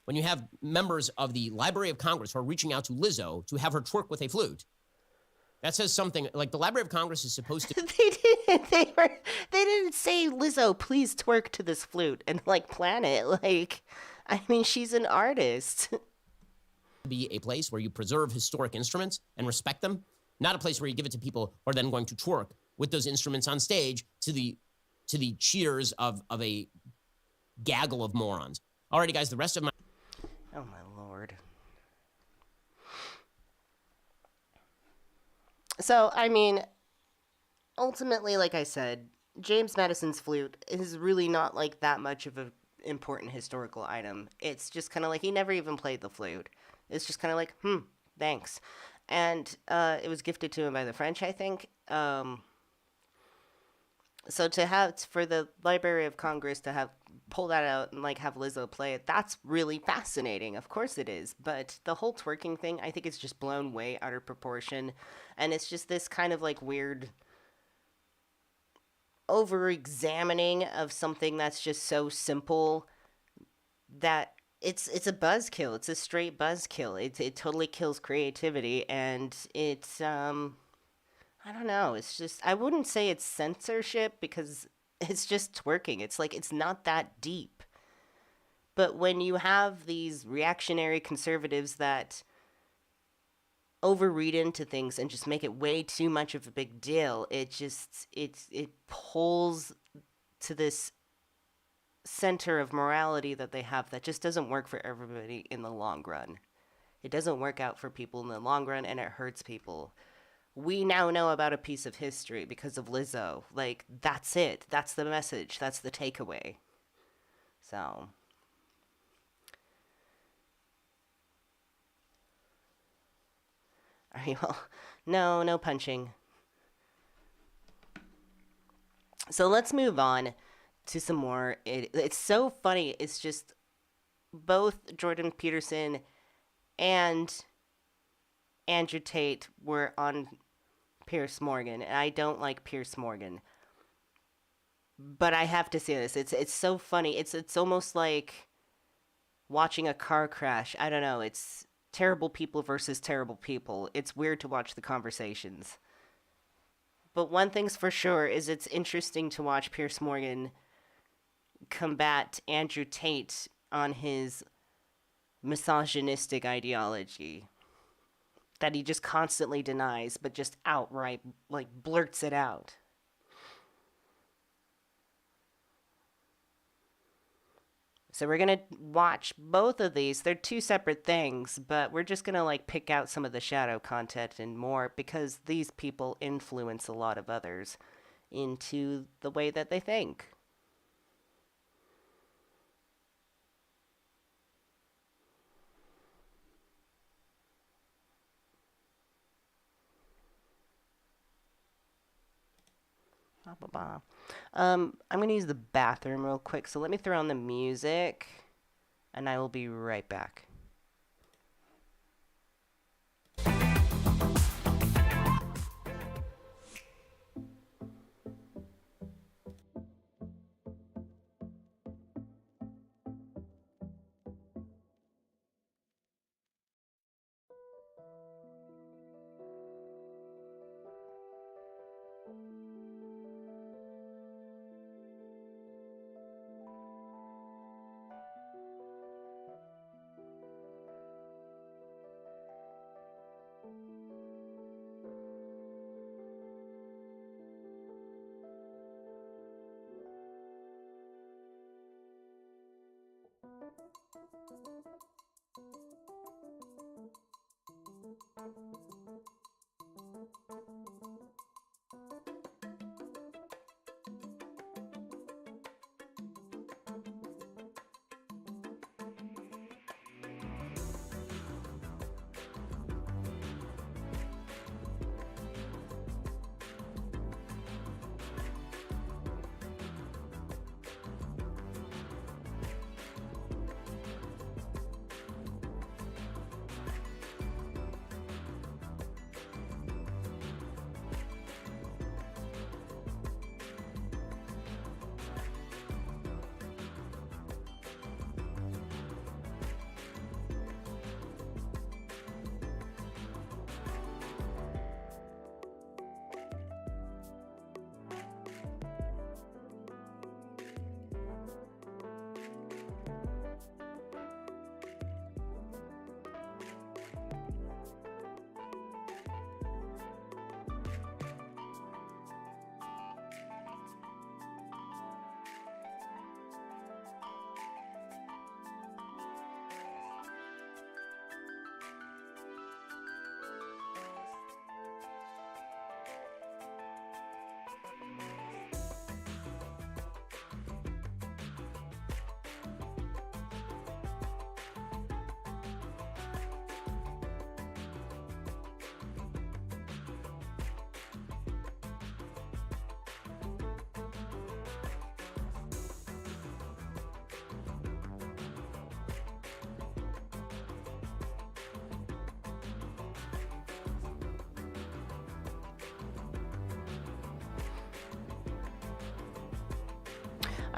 When you have members of the Library of Congress who are reaching out to Lizzo to have her twerk with a flute, that says something. Like, the Library of Congress is supposed to They didn't. They didn't say, Lizzo, please twerk to this flute and, like, plan it. Like, I mean, she's an artist. be a place where you preserve historic instruments and respect them, not a place where you give it to people who are then going to twerk with those instruments on stage to the cheers of a gaggle of morons. Alrighty, guys, the rest of my... Oh, my Lord. So, I mean, ultimately, like I said, James Madison's flute is really not, like, that much of an important historical item. It's just kind of like he never even played the flute. It's just kind of like, thanks. And it was gifted to him by the French, I think. So for the Library of Congress to pull that out and, like, have Lizzo play it, that's really fascinating. Of course it is. But the whole twerking thing, I think it's just blown way out of proportion. And it's just this kind of, like, weird over-examining of something that's just so simple that it's a buzzkill. It's a straight buzzkill. It totally kills creativity, and it's I don't know. It's just, I wouldn't say it's censorship because it's just twerking. It's like, it's not that deep. But when you have these reactionary conservatives that overread into things and just make it way too much of a big deal, it pulls to this center of morality that they have that just doesn't work for everybody in the long run. It doesn't work out for people in the long run, and it hurts people. We now know about a piece of history because of Lizzo. Like, that's it. That's the message. That's the takeaway. So. Are you all? No punching. So let's move on to some more. It's so funny. It's just both Jordon Peterson and Andrew Tate were on Piers Morgan, and I don't like Piers Morgan, but I have to say this. It's so funny. It's almost like watching a car crash. I don't know. It's terrible people versus terrible people. It's weird to watch the conversations. But one thing's for sure is it's interesting to watch Piers Morgan combat Andrew Tate on his misogynistic ideology. that he just constantly denies, but just outright, like, blurts it out. So we're going to watch both of these. They're two separate things, but we're just going to, like, pick out some of the shadow content and more because these people influence a lot of others into the way that they think. I'm going to use the bathroom real quick, so let me throw on the music, and I will be right back.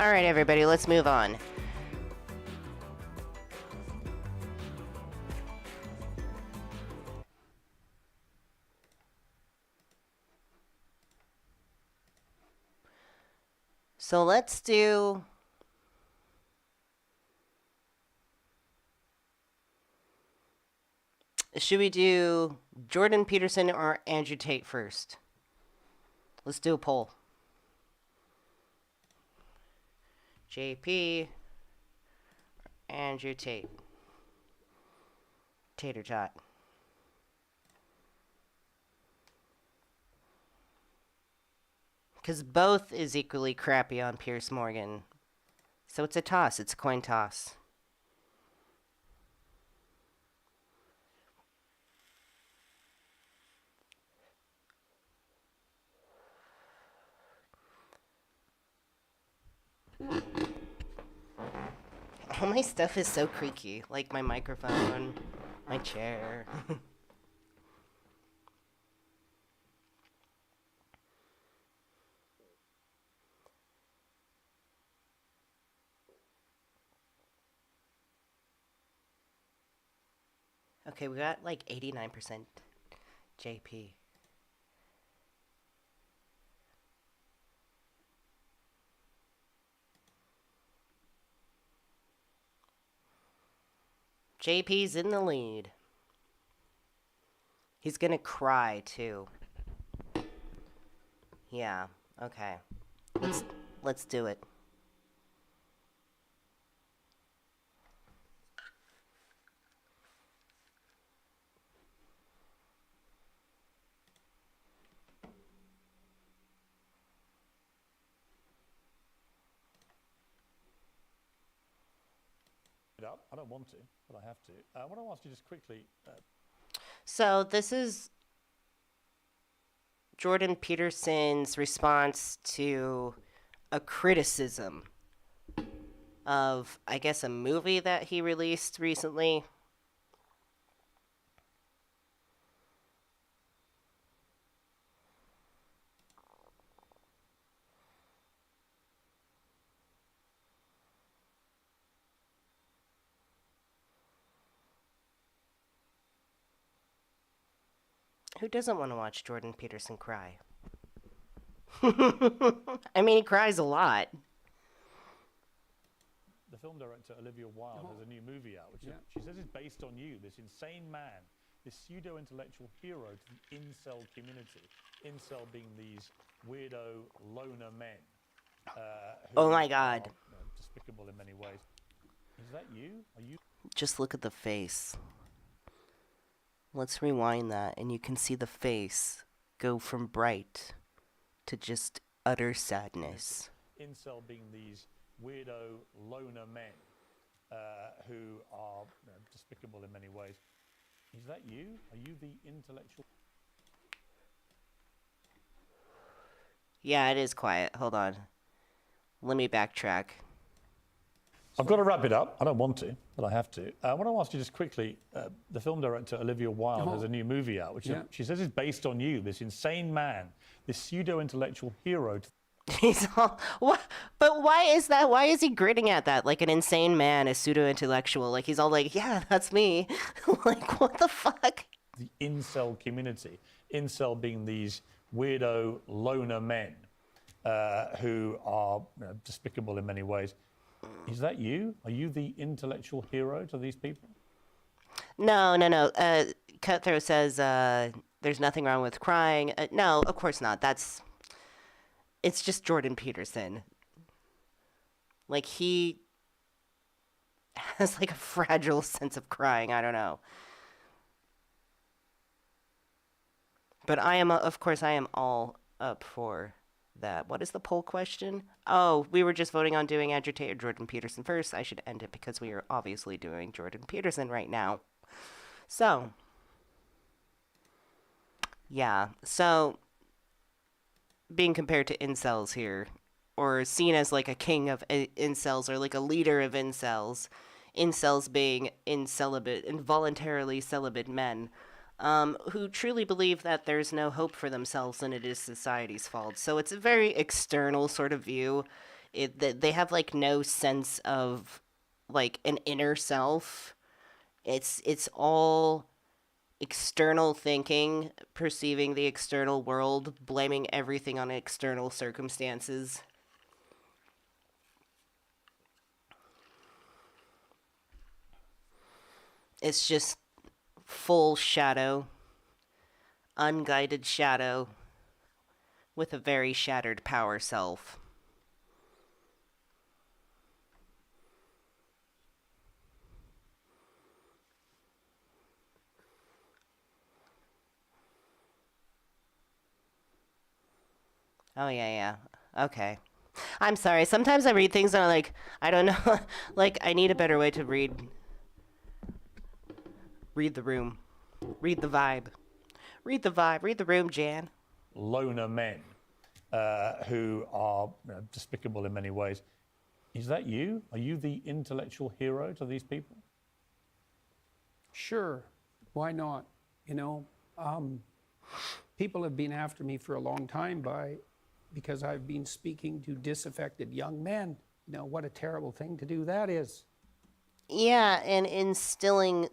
All right, everybody, let's move on. So let's do... Should we do Jordon Peterson or Andrew Tate first? Let's do a poll. JP, Andrew Tate. Tater tot. Because both is equally crappy on Piers Morgan. So it's a toss. It's a coin toss. All my stuff is so creaky. Like my microphone, my chair. Okay, we got like 89% JP. JP's in the lead. He's gonna cry too. Yeah. Okay. Let's do it. Up. I don't want to, but I have to. I want to ask you just quickly. So this is Jordon Peterson's response to a criticism of, I guess, a movie that he released recently. Who doesn't want to watch Jordon Peterson cry? I mean, he cries a lot. The film director Olivia Wilde has a new movie out, which she says is based on you, this insane man, this pseudo-intellectual hero to the incel community. Incel being these weirdo loner men. Oh my God. Are, despicable in many ways. Is that you? Are you? Just look at the face. Let's rewind that, and you can see the face go from bright to just utter sadness. Incel being these weirdo loner men who are despicable in many ways. Is that you? Are you the intellectual? Yeah, it is quiet. Hold on. Let me backtrack. I've got to wrap it up. I don't want to, but I have to. I want to ask you just quickly, the film director Olivia Wilde has a new movie out, which she says is based on you, this insane man, this pseudo-intellectual hero. He's all, what? But why is that? Why is he grinning at that? Like an insane man, a pseudo-intellectual. Like he's all like, yeah, that's me. Like, what the fuck? The incel community. Incel being these weirdo loner men who are despicable in many ways. Is that you? Are you the intellectual hero to these people? No. Cutthroat says there's nothing wrong with crying. No, of course not. It's just Jordon Peterson. Like, he has like a fragile sense of crying. I don't know. But I am all up for that. What is the poll question? Oh, we were just voting on doing Andrew Tate or Jordon Peterson first. I should end it because we are obviously doing Jordon Peterson right now. So, yeah. So, being compared to incels here, or seen as like a king of incels or like a leader of incels, incels being involuntarily celibate men, who truly believe that there's no hope for themselves and it is society's fault. So it's a very external sort of view. They have like no sense of like an inner self. It's all external thinking, perceiving the external world, blaming everything on external circumstances. It's just full shadow, unguided shadow, with a very shattered power self. Oh, yeah. Okay. I'm sorry. Sometimes I read things and I'm like, I don't know. Like, I need a better way to read the room. Read the vibe. Read the vibe. Read the room, Jan. Loner men who are despicable in many ways. Is that you? Are you the intellectual hero to these people? Sure. Why not? You know, people have been after me for a long time because I've been speaking to disaffected young men. You know, what a terrible thing to do that is. Yeah, and instilling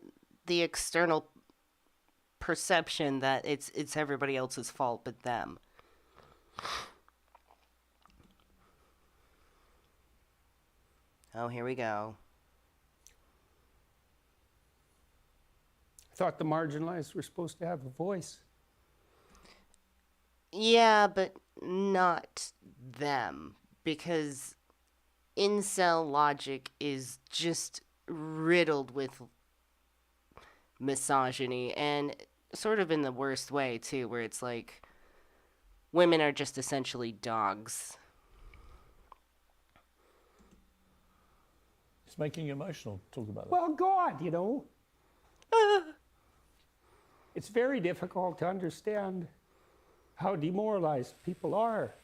the external perception that it's everybody else's fault but them. Oh, here we go. thought the marginalized were supposed to have a voice. Yeah, but not them. Because incel logic is just riddled with misogyny, and sort of in the worst way, too, where it's like women are just essentially dogs. It's making you emotional. Talk about that. Well, God, you know. It's very difficult to understand how demoralized people are.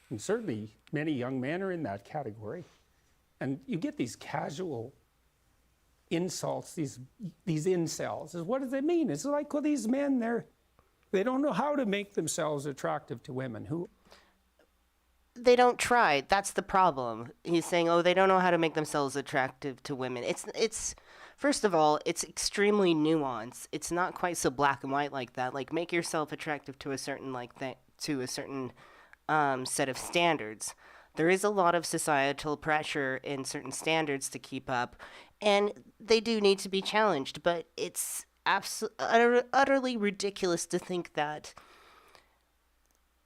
And certainly many young men are in that category. And you get these casual insults, these incels. What does it mean? It's like, well, these men, they don't know how to make themselves attractive to women. They don't try. That's the problem. He's saying, oh, they don't know how to make themselves attractive to women. It's first of all, it's extremely nuanced. It's not quite so black and white like that. Like, make yourself attractive to a certain set of standards. There is a lot of societal pressure and certain standards to keep up, and they do need to be challenged. But it's utterly ridiculous to think that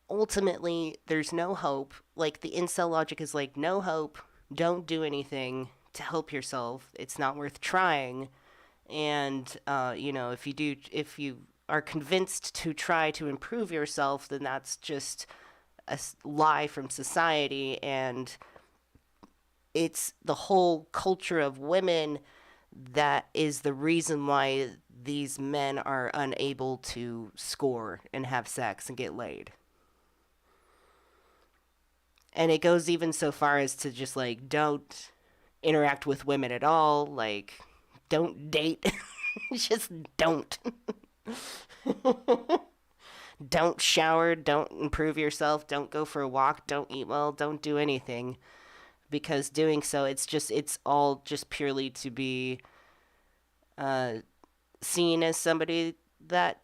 ultimately there's no hope. Like, the incel logic is like, no hope, don't do anything to help yourself, it's not worth trying. And if you are convinced to try to improve yourself, then that's just a lie from society. And it's the whole culture of women that is the reason why these men are unable to score and have sex and get laid. And it goes even so far as to just, like, don't interact with women at all. Like, don't date. Just don't. Don't shower. Don't improve yourself. Don't go for a walk. Don't eat well. Don't do anything. Because doing so, it's all just purely to be seen as somebody that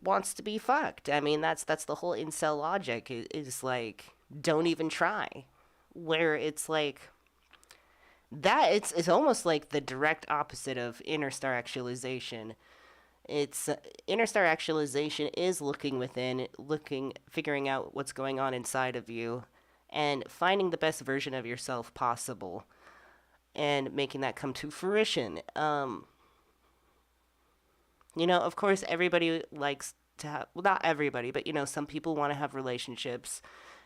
wants to be fucked. I mean, that's the whole incel logic. Is like, don't even try. Where it's like that, it's almost like the direct opposite of inner star actualization. It's inner star actualization is looking within, figuring out what's going on inside of you, and finding the best version of yourself possible, and making that come to fruition. Of course, everybody likes to have, well, not everybody, but some people want to have relationships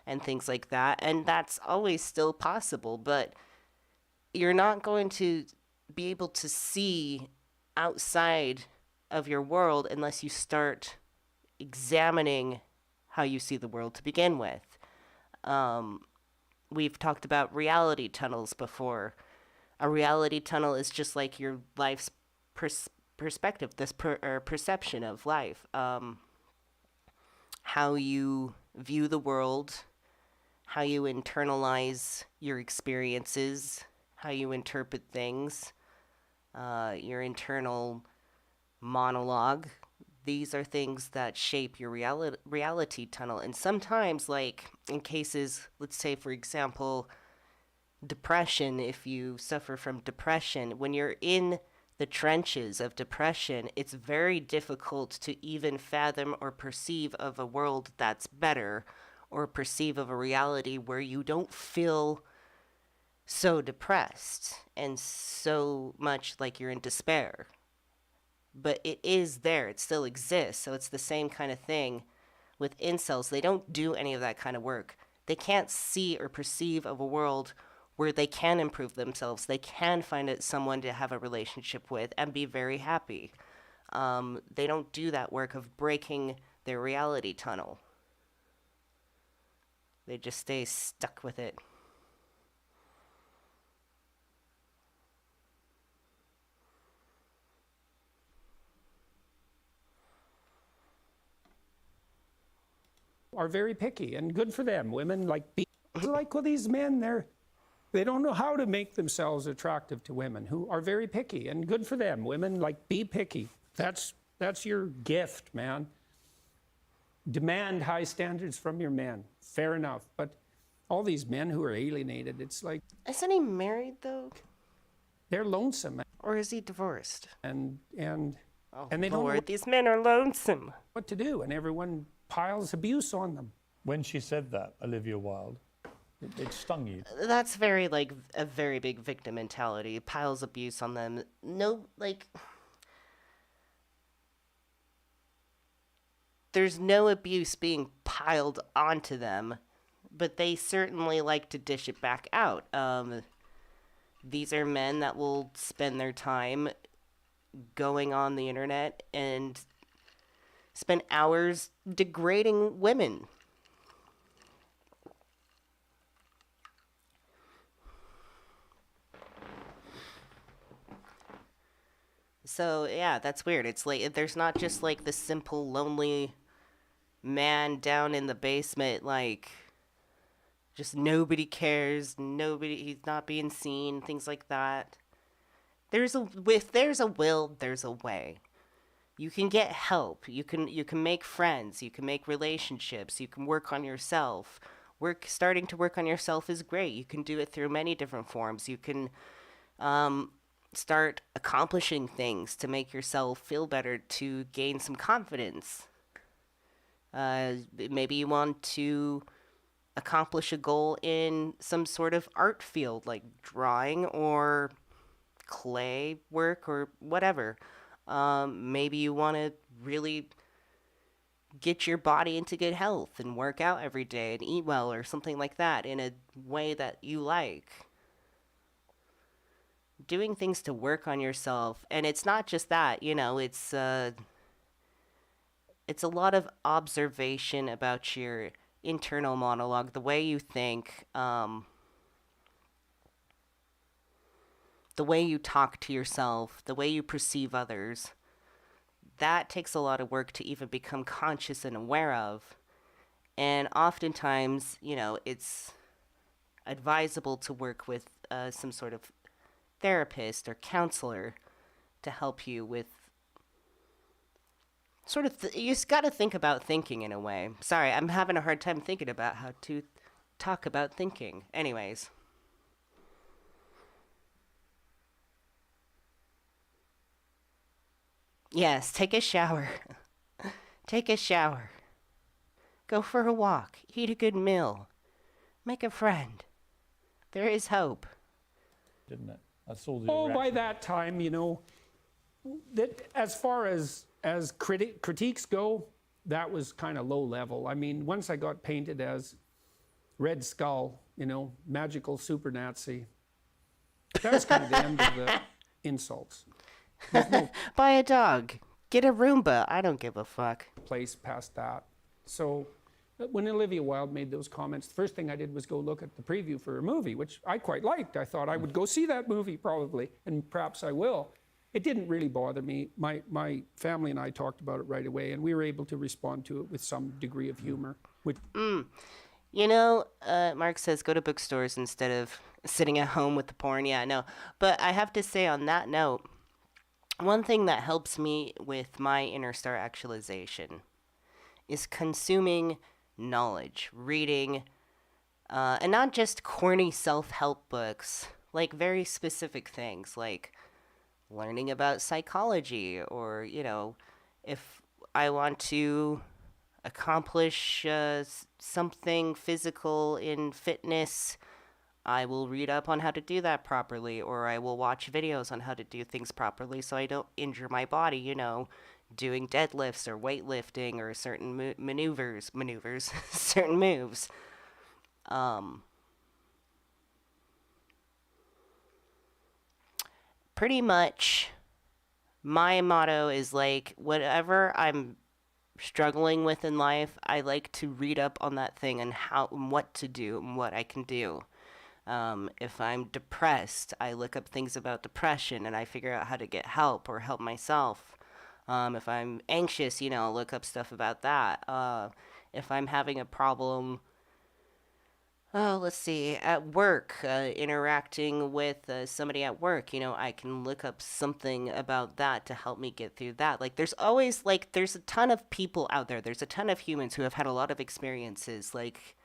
and things like that, and that's always still possible, but you're not going to be able to see outside of your world unless you start examining how you see the world to begin with. We've talked about reality tunnels before. A reality tunnel is just like your life's perspective, this perception of life. How you view the world, how you internalize your experiences, how you interpret things, your internal monologue. These are things that shape your reality tunnel. And sometimes, like in cases, let's say, for example, depression, if you suffer from depression, when you're in the trenches of depression, it's very difficult to even fathom or perceive of a world that's better, or perceive of a reality where you don't feel so depressed and so much like you're in despair. But it is there, it still exists. So it's the same kind of thing with incels. They don't do any of that kind of work. They can't see or perceive of a world where they can improve themselves. They can find someone to have a relationship with and be very happy. They don't do that work of breaking their reality tunnel. They just stay stuck with it. Are very picky, and good for them. Women like well, these men, they don't know how to make themselves attractive to women who are very picky, and good for them. Women, like, be picky. That's your gift, man. Demand high standards from your men. Fair enough. But all these men who are alienated, it's like, Isn't he married, though? they're lonesome. Or is he divorced? And Oh, And they don't know Lord, these men are lonesome. what to do, and everyone piles abuse on them. When she said that, Olivia Wilde, it stung you. That's very, like, a very big victim mentality. Piles abuse on them. No, like... There's no abuse being piled onto them, but they certainly like to dish it back out. These are men that will spend their time going on the internet and spend hours degrading women. So, yeah, that's weird. It's like, there's not just like the simple, lonely man down in the basement, like, just nobody cares, he's not being seen, things like that. If there's a will, there's a way. You can get help, you can make friends, you can make relationships, you can work on yourself. Starting to work on yourself is great. You can do it through many different forms. You can start accomplishing things to make yourself feel better, to gain some confidence. Maybe you want to accomplish a goal in some sort of art field, like drawing or clay work or whatever. Maybe you want to really get your body into good health and work out every day and eat well or something like that in a way that you like. Doing things to work on yourself, and it's not just that, it's a lot of observation about your internal monologue, the way you think, the way you talk to yourself, the way you perceive others. That takes a lot of work to even become conscious and aware of. And oftentimes, it's advisable to work with some sort of therapist or counselor to help you with sort of you just got to think about thinking in a way. Sorry, I'm having a hard time thinking about how to talk about thinking. Anyways. Yes, take a shower. Take a shower. Go for a walk. Eat a good meal. Make a friend. There is hope. Didn't it? I saw the Oh, by reaction. that time, that as far as critiques go, that was kind of low level. I mean, once I got painted as Red Skull, magical super Nazi, that was kind of the end of the insults. Buy a dog. Get a Roomba. I don't give a fuck. Place past that. So when Olivia Wilde made those comments, the first thing I did was go look at the preview for her movie, which I quite liked. I thought I would go see that movie probably, and perhaps I will. It didn't really bother me. My family and I talked about it right away, and we were able to respond to it with some degree of humor. Which Mark says go to bookstores instead of sitting at home with the porn. Yeah, no. But I have to say on that note, one thing that helps me with my inner star actualization is consuming knowledge, reading, and not just corny self-help books, like very specific things, like learning about psychology, or, if I want to accomplish something physical in fitness, I will read up on how to do that properly, or I will watch videos on how to do things properly so I don't injure my body, doing deadlifts or weightlifting or certain maneuvers, certain moves. Pretty much my motto is like, whatever I'm struggling with in life, I like to read up on that thing and how and what to do and what I can do. If I'm depressed, I look up things about depression and I figure out how to get help or help myself. If I'm anxious, I'll look up stuff about that. If I'm having a problem, let's see, at work, interacting with somebody at work, I can look up something about that to help me get through that. Like, there's always, there's a ton of people out there. There's a ton of humans who have had a lot of experiences. Like,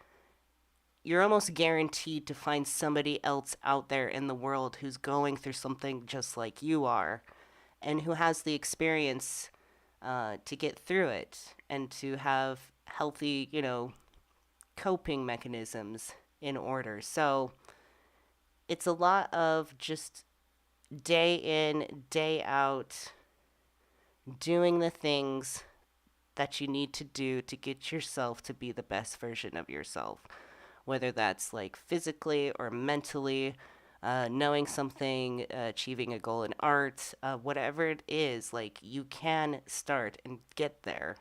you're almost guaranteed to find somebody else out there in the world who's going through something just like you are. and who has the experience to get through it and to have healthy, coping mechanisms in order. So it's a lot of just day in, day out, doing the things that you need to do to get yourself to be the best version of yourself. Whether that's like physically or mentally, knowing something, achieving a goal in art, whatever it is, like you can start and get there.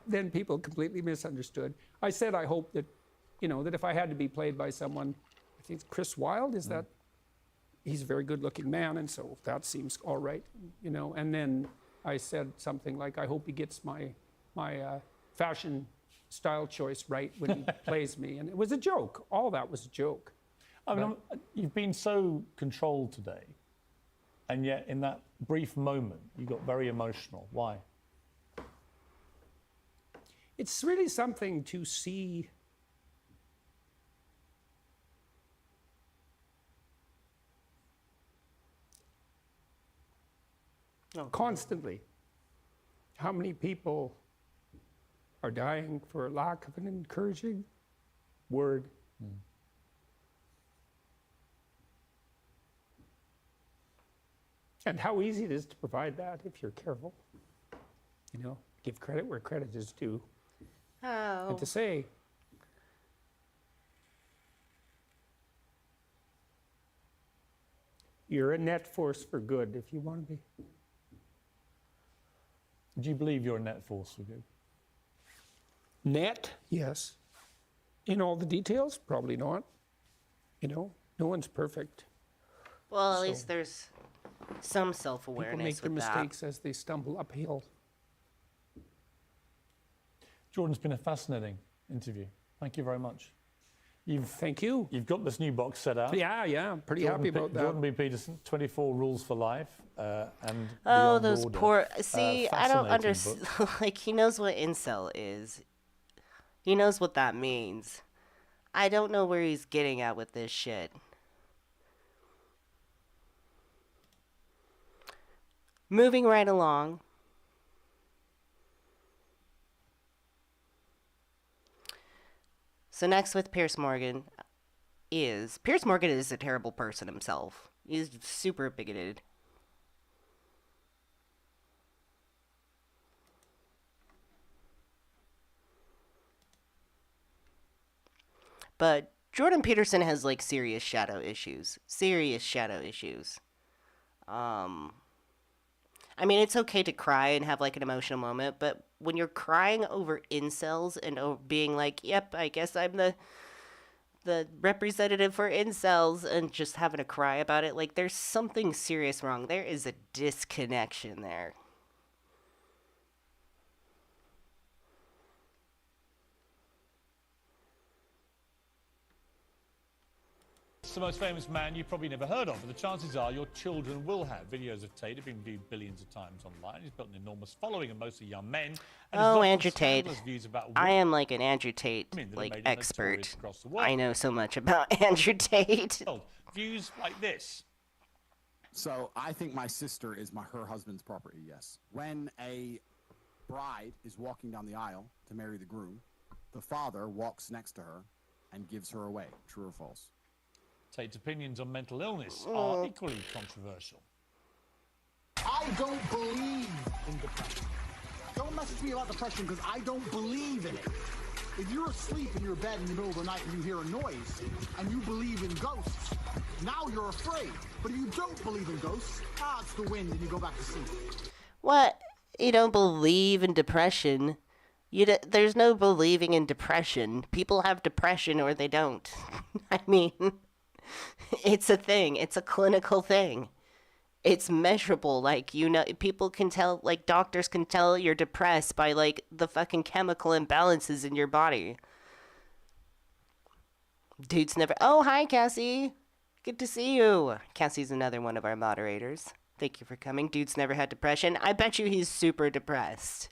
Then people completely misunderstood. I said I hope that, that if I had to be played by someone, I think Chris Wilde, is that, he's a very good-looking man, and so that seems all right, And then I said something like, I hope he gets my fashion style choice right when he plays me. And it was a joke. All that was a joke. I mean, you've been so controlled today, and yet in that brief moment, you got very emotional. Why? It's really something to see constantly how many people are dying for lack of an encouraging word. And how easy it is to provide that if you're careful. Give credit where credit is due. Oh. And to say, you're a net force for good if you want to be. Do you believe you're a net force for good? Net? Yes. In all the details? Probably not. No one's perfect. Well, at least there's some self-awareness People make their with that. mistakes as they stumble uphill. Jordan's been a fascinating interview. Thank you very much. Thank you. You've got this new box set out. Yeah, pretty happy about that. Jordan B. Peterson, 24 Rules for Life, and Oh, Beyond those Order. poor. See, I don't Fascinating understand. book. Like, he knows what incel is. He knows what that means. I don't know where he's getting at with this shit. Moving right along. So next with Piers Morgan is a terrible person himself. He's super bigoted. But Jordon Peterson has like serious shadow issues. I mean, it's okay to cry and have like an emotional moment, but when you're crying over incels and being like, "Yep, I guess I'm the representative for incels," and just having to cry about it, like there's something serious wrong. There is a disconnection there. It's the most famous man you've probably never heard of, but the chances are your children will have. Videos of Tate have been viewed billions of times online. He's built an enormous following of mostly young men. And Oh, has Andrew often Tate. scandalous views about I women am like an Andrew Tate that have like made him notorious expert. across the world. I know so much about Andrew Tate. Views like this. So I think my sister is her husband's property, yes. When a bride is walking down the aisle to marry the groom, the father walks next to her and gives her away. True or false? Tate's opinions on mental illness are equally controversial. I don't believe in depression. Don't message me about depression because I don't believe in it. If you're asleep in your bed in the middle of the night and you hear a noise and you believe in ghosts, now you're afraid. But if you don't believe in ghosts, it's the wind and you go back to sleep. What? You don't believe in depression? There's no believing in depression. People have depression or they don't. I mean, it's a thing. It's a clinical thing. It's measurable. Like, people can tell, like, doctors can tell you're depressed by, like, the fucking chemical imbalances in your body. Dude's never... Oh, hi, Cassie. Good to see you. Cassie's another one of our moderators. Thank you for coming. Dude's never had depression. I bet you he's super depressed.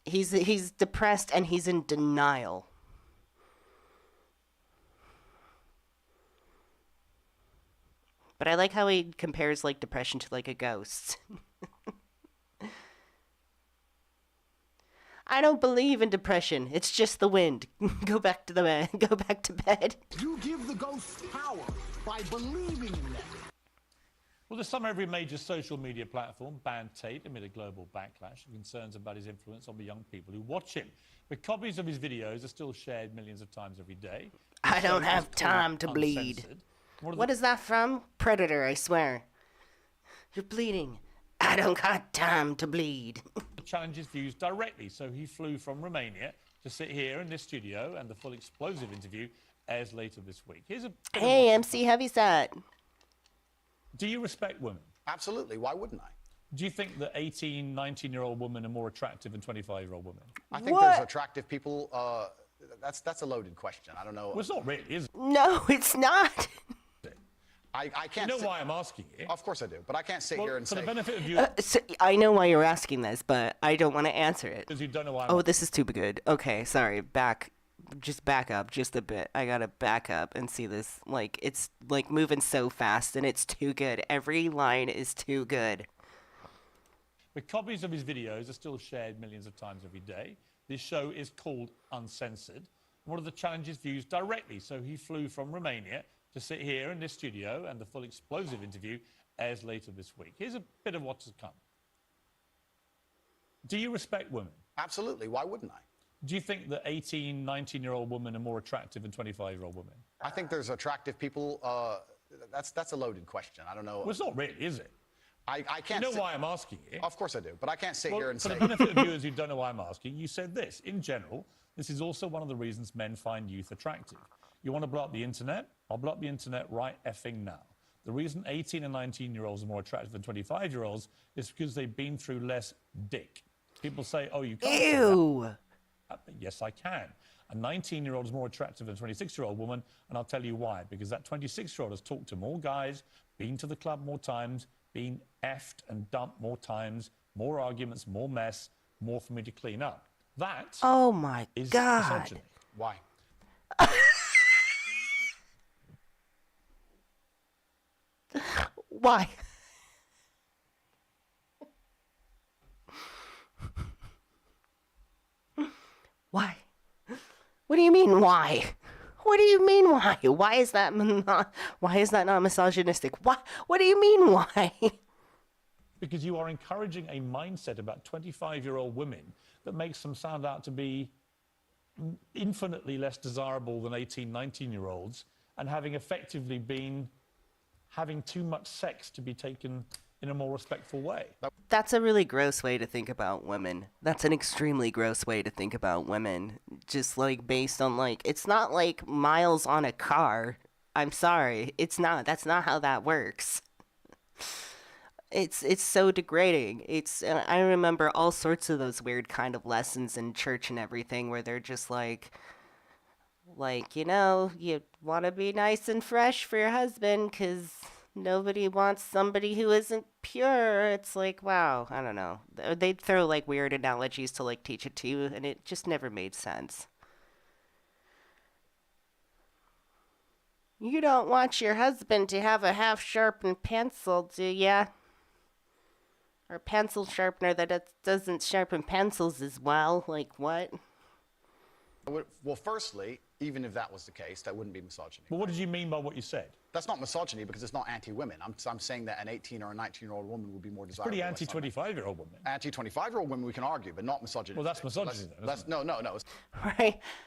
He's depressed and he's in denial. But I like how he compares like depression to like a ghost. I don't believe in depression. It's just the wind. Go back to the bed. Go back to bed. You give the ghosts power by believing in them. Well, this summer, every major social media platform banned Tate amid a global backlash and concerns about his influence on the young people who watch him. But copies of his videos are still shared millions of times every day. I don't have time to bleed. What is that from? Predator, I swear. You're bleeding. I don't got time to bleed. Challenge his views directly, so he flew from Romania to sit here in this studio, and the full explosive interview airs later this week. Here's a Hey, MC Heavyset. Do you respect women? Absolutely. Why wouldn't I? Do you think that 18, 19-year-old women are more attractive than 25-year-old women? I think there's attractive people. That's a loaded question. I don't know. Well, it's not really, is it? No, it's not. I can't. You know why I'm asking you? Of course I do, but I can't sit Well, here and for say. the benefit of you, So, I know why you're asking this, but I don't want to answer it. because you don't know why. Oh, this is too good. Okay, sorry. Just back up just a bit. I gotta back up and see this. Like, it's like moving so fast and it's too good. Every line is too good. But copies of his videos are still shared millions of times every day. This show is called Uncensored. One of the challenges views directly, so he flew from Romania to sit here in this studio, and the full explosive interview airs later this week. Here's a bit of what's to come. Do you respect women? Absolutely. Why wouldn't I? Do you think that 18, 19-year-old women are more attractive than 25-year-old women? I think there's attractive people. That's a loaded question. I don't know. Well, it's not really, is it? I can't. You know why I'm asking you? Of course I do, but I can't sit Well, here and for say. the benefit of viewers who don't know why I'm asking, you said this. In general, this is also one of the reasons men find youth attractive. You want to blow up the internet? I'll blow up the internet right effing now. The reason 18 and 19-year-olds are more attractive than 25-year-olds is because they've been through less dick. People say, oh, you can't say that. Ew. Yes, I can. A 19-year-old is more attractive than a 26-year-old woman, and I'll tell you why. Because that 26-year-old has talked to more guys, been to the club more times, been effed and dumped more times, more arguments, more mess, more for me to clean up. That Oh my is God. misogyny. Why? Why? Why? What do you mean why? What do you mean why? Why is that not misogynistic? What do you mean why? Because you are encouraging a mindset about 25-year-old women that makes them sound out to be infinitely less desirable than 18, 19-year-olds, and having effectively been having too much sex to be taken in a more respectful way. That's a really gross way to think about women. That's an extremely gross way to think about women. Just like based on like, it's not like miles on a car. I'm sorry. It's not. That's not how that works. It's so degrading. I remember all sorts of those weird kind of lessons in church and everything where they're just like, you know, you want to be nice and fresh for your husband because nobody wants somebody who isn't pure. It's like, wow, I don't know. They'd throw like weird analogies to like teach it to you, and it just never made sense. You don't want your husband to have a half-sharpened pencil, do ya? Or pencil sharpener that doesn't sharpen pencils as well. Like, what? Well, firstly, even if that was the case, that wouldn't be misogyny. But what did you mean by what you said? That's not misogyny because it's not anti-women. I'm saying that an 18 or a 19-year-old woman would be more desirable. Pretty than someone. anti-25-year-old woman. Anti-25-year-old women we can argue, but not misogyny. Well, that's misogyny then, isn't it? No.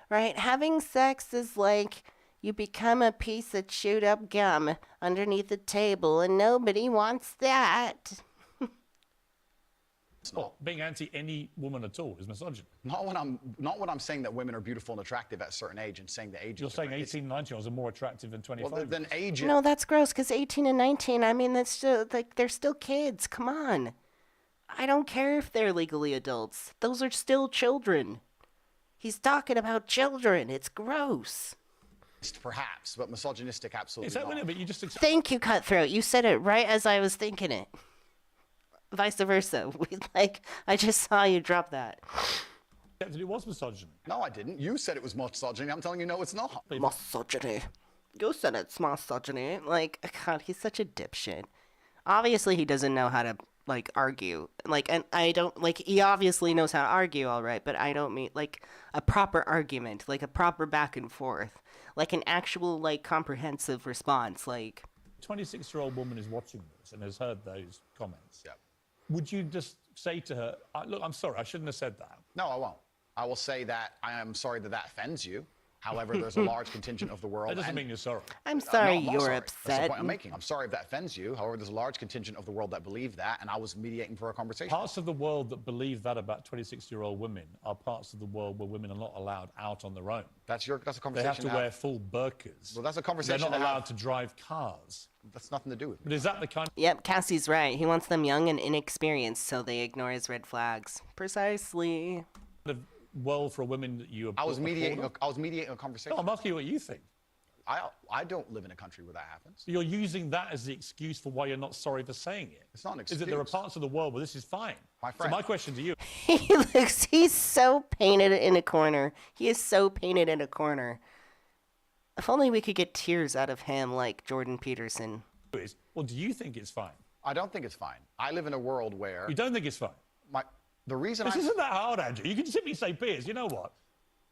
Right. Having sex is like you become a piece of chewed up gum underneath the table, and nobody wants that. Well, being anti any woman at all is misogyny. Not when I'm saying that women are beautiful and attractive at a certain age and saying the age. You're saying 18, 19-year-olds are more attractive than 25. Well, then age. No, that's gross, because 18 and 19, I mean, that's still, like, they're still kids. Come on. I don't care if they're legally adults. Those are still children. He's talking about children. It's gross. Perhaps, but misogynistic, absolutely Is that not. what but you just Thank you, Cutthroat. You said it right as I was thinking it. Vice versa. I just saw you drop that. accepted it was misogyny? No, I didn't. You said it was misogyny. I'm telling you, no, it's not. Misogyny. You said it's misogyny. Like, God, he's such a dipshit. Obviously, he doesn't know how to, like, argue. Like, and I don't, like, he obviously knows how to argue, all right, but I don't mean, like, a proper argument, like, a proper back and forth. Like, an actual, like, comprehensive response, like... 26-year-old woman is watching this and has heard those comments. Yeah. Would you just say to her, look, I'm sorry, I shouldn't have said that. No, I won't. I will say that I am sorry that that offends you. However, there's a large contingent of the world. That doesn't mean you're sorry. I'm sorry I'm not you're sorry. That's the upset. point I'm making. I'm sorry if that offends you. However, there's a large contingent of the world that believe that, and I was mediating for a conversation. Parts of the world that believe that about 26-year-old women are parts of the world where women are not allowed out on their own. That's a They conversation. have to wear full burqas. Well, that's a conversation. They're not to have. allowed to drive cars. That's nothing to do with me. But is that the kind Yep, Cassie's right. He wants them young and inexperienced, so they ignore his red flags. Precisely. of world for women that you I was mediating. applaud? I was mediating a conversation. No, I'm asking you what you think. I don't live in a country where that happens. You're using that as the excuse for why you're not sorry for saying it. It's not an Is that there are excuse. parts of the world where this is fine. My So friend. my question to you, He's so painted in a corner. He is so painted in a corner. If only we could get tears out of him like Jordon Peterson. is, well, do you think it's fine? I don't think it's fine. I live in a world where You don't think it's fine? the reason This I isn't that hard, Andrew. You can simply say, Piers, you know what?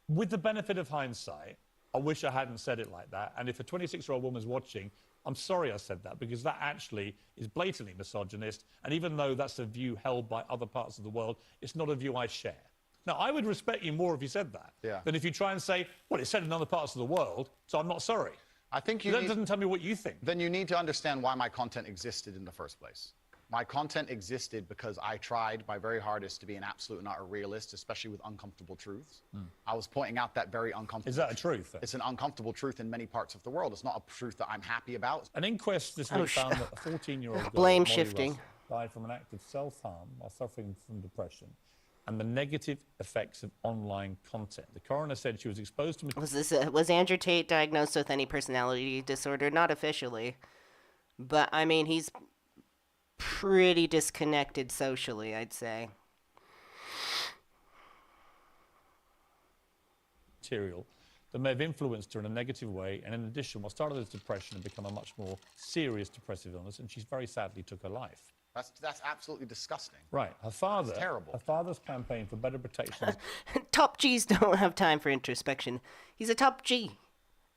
With the benefit of hindsight, I wish I hadn't said it like that. And if a 26-year-old woman's watching, I'm sorry I said that, because that actually is blatantly misogynist. And even though that's a view held by other parts of the world, it's not a view I share. Now, I would respect you more if you said that than if you try and say, well, it's said in other parts of the world, so I'm not sorry. I think That doesn't tell me what you think. Then you need to understand why my content existed in the first place. My content existed because I tried my very hardest to be an absolute and utter realist, especially with uncomfortable truths. I was pointing out that very uncomfortable. Is that a truth, then? It's an uncomfortable truth in many parts of the world. It's not a truth that I'm happy about. An inquest this week found that a 14-year-old girl, Blame Molly shifting. Russell, died from an act of self-harm while suffering from depression and the negative effects of online content. The coroner said she was exposed to... Was Andrew Tate diagnosed with any personality disorder? Not officially. But, I mean, he's pretty disconnected socially, I'd say. material that may have influenced her in a negative way, and in addition, what started as depression had become a much more serious depressive illness, and she very sadly took her life. That's absolutely disgusting. Right. Her father... It's terrible. Her father's campaign for better protection... Top Gs don't have time for introspection. He's a top G.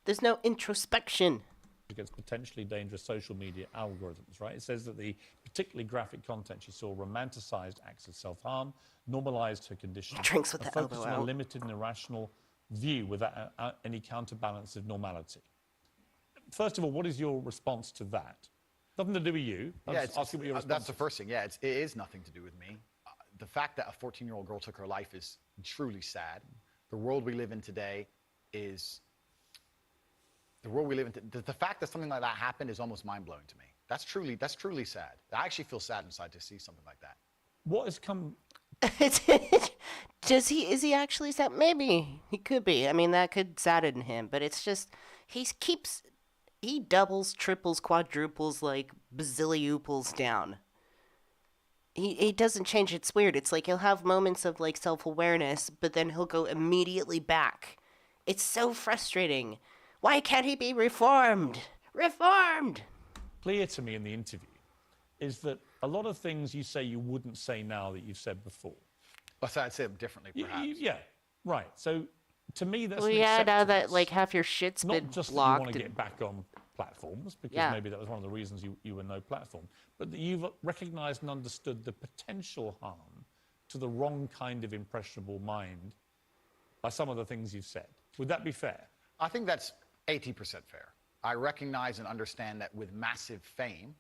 There's no introspection. against potentially dangerous social media algorithms, right? It says that the particularly graphic content she saw romanticized acts of self-harm, normalized her condition, Drinks with and the elbow focused on a out. limited and irrational view without any counterbalance of normality. First of all, what is your response to that? Nothing to do with you. I'm just asking what your response that's the first thing. Yeah, it is nothing to do with me. The fact that a 14-year-old girl took her life is truly sad. The world we live in today is... The world we live in... The fact that something like that happened is almost mind-blowing to me. That's truly sad. I actually feel sad inside to see something like that. What has come... Is he actually sad? Maybe he could be. I mean, that could sadden him, but it's just he doubles, triples, quadruples, like bazilliuples down. He doesn't change. It's weird. It's like he'll have moments of like self-awareness, but then he'll go immediately back. It's so frustrating. Why can't he be reformed? Reformed! Clear to me in the interview is that a lot of things you say you wouldn't say now that you've said before. But I'd say it differently, perhaps. Yeah, right. So to me, that's Well, an yeah, now that acceptance. like half your shit's been Not just that you blocked. want to and- get back on platforms, because Yeah. maybe that was one of the reasons you were no platform, but that you've recognized and understood the potential harm to the wrong kind of impressionable mind by some of the things you've said. Would that be fair? I think that's 80% fair. I recognize and understand that with massive fame,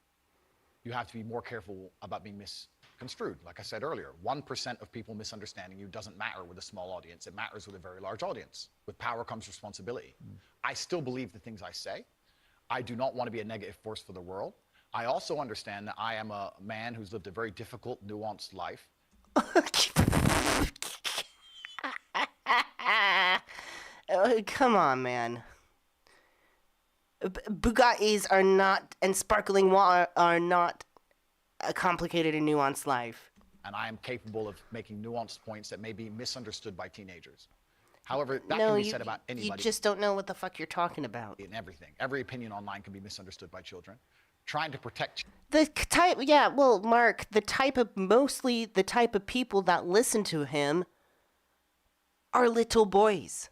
you have to be more careful about being misconstrued. Like I said earlier, 1% of people misunderstanding you doesn't matter with a small audience. It matters with a very large audience. With power comes responsibility. I still believe the things I say. I do not want to be a negative force for the world. I also understand that I am a man who's lived a very difficult, nuanced life. Come on, man. Bugattis are not, and sparkling water are not a complicated and nuanced life. And I am capable of making nuanced points that may be misunderstood by teenagers. However, that No, can be you, said about you anybody just don't know what the fuck you're talking about. in everything. Every opinion online can be misunderstood by children. Trying to protect The type, yeah, well, Mark, mostly the type of people that listen to him are little boys.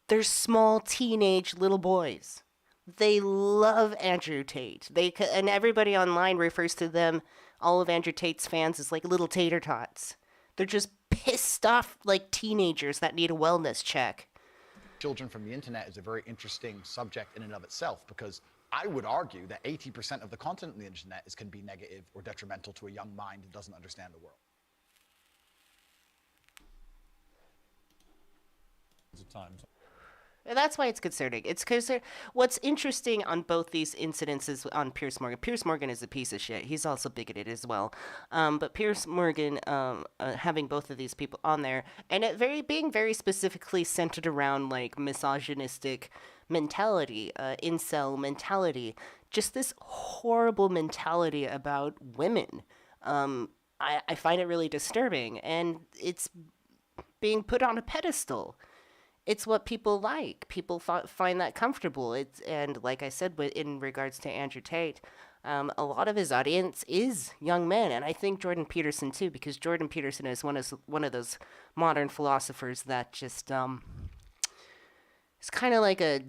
They're small teenage little boys. They love Andrew Tate. And everybody online refers to them, all of Andrew Tate's fans, as like little tater tots. They're just pissed off like teenagers that need a wellness check. children from the internet is a very interesting subject in and of itself, because I would argue that 80% of the content on the internet can be negative or detrimental to a young mind that doesn't understand the world. Times. And that's why it's concerning. It's concerning. What's interesting on both these incidences on Piers Morgan. Piers Morgan is a piece of shit. He's also bigoted as well. But Piers Morgan, having both of these people on there, and it being very specifically centered around like misogynistic mentality, incel mentality, just this horrible mentality about women. I find it really disturbing, and it's being put on a pedestal. It's what people like. People find that comfortable. And like I said, in regards to Andrew Tate, a lot of his audience is young men, and I think Jordon Peterson too, because Jordon Peterson is one of those modern philosophers that just it's kind of like a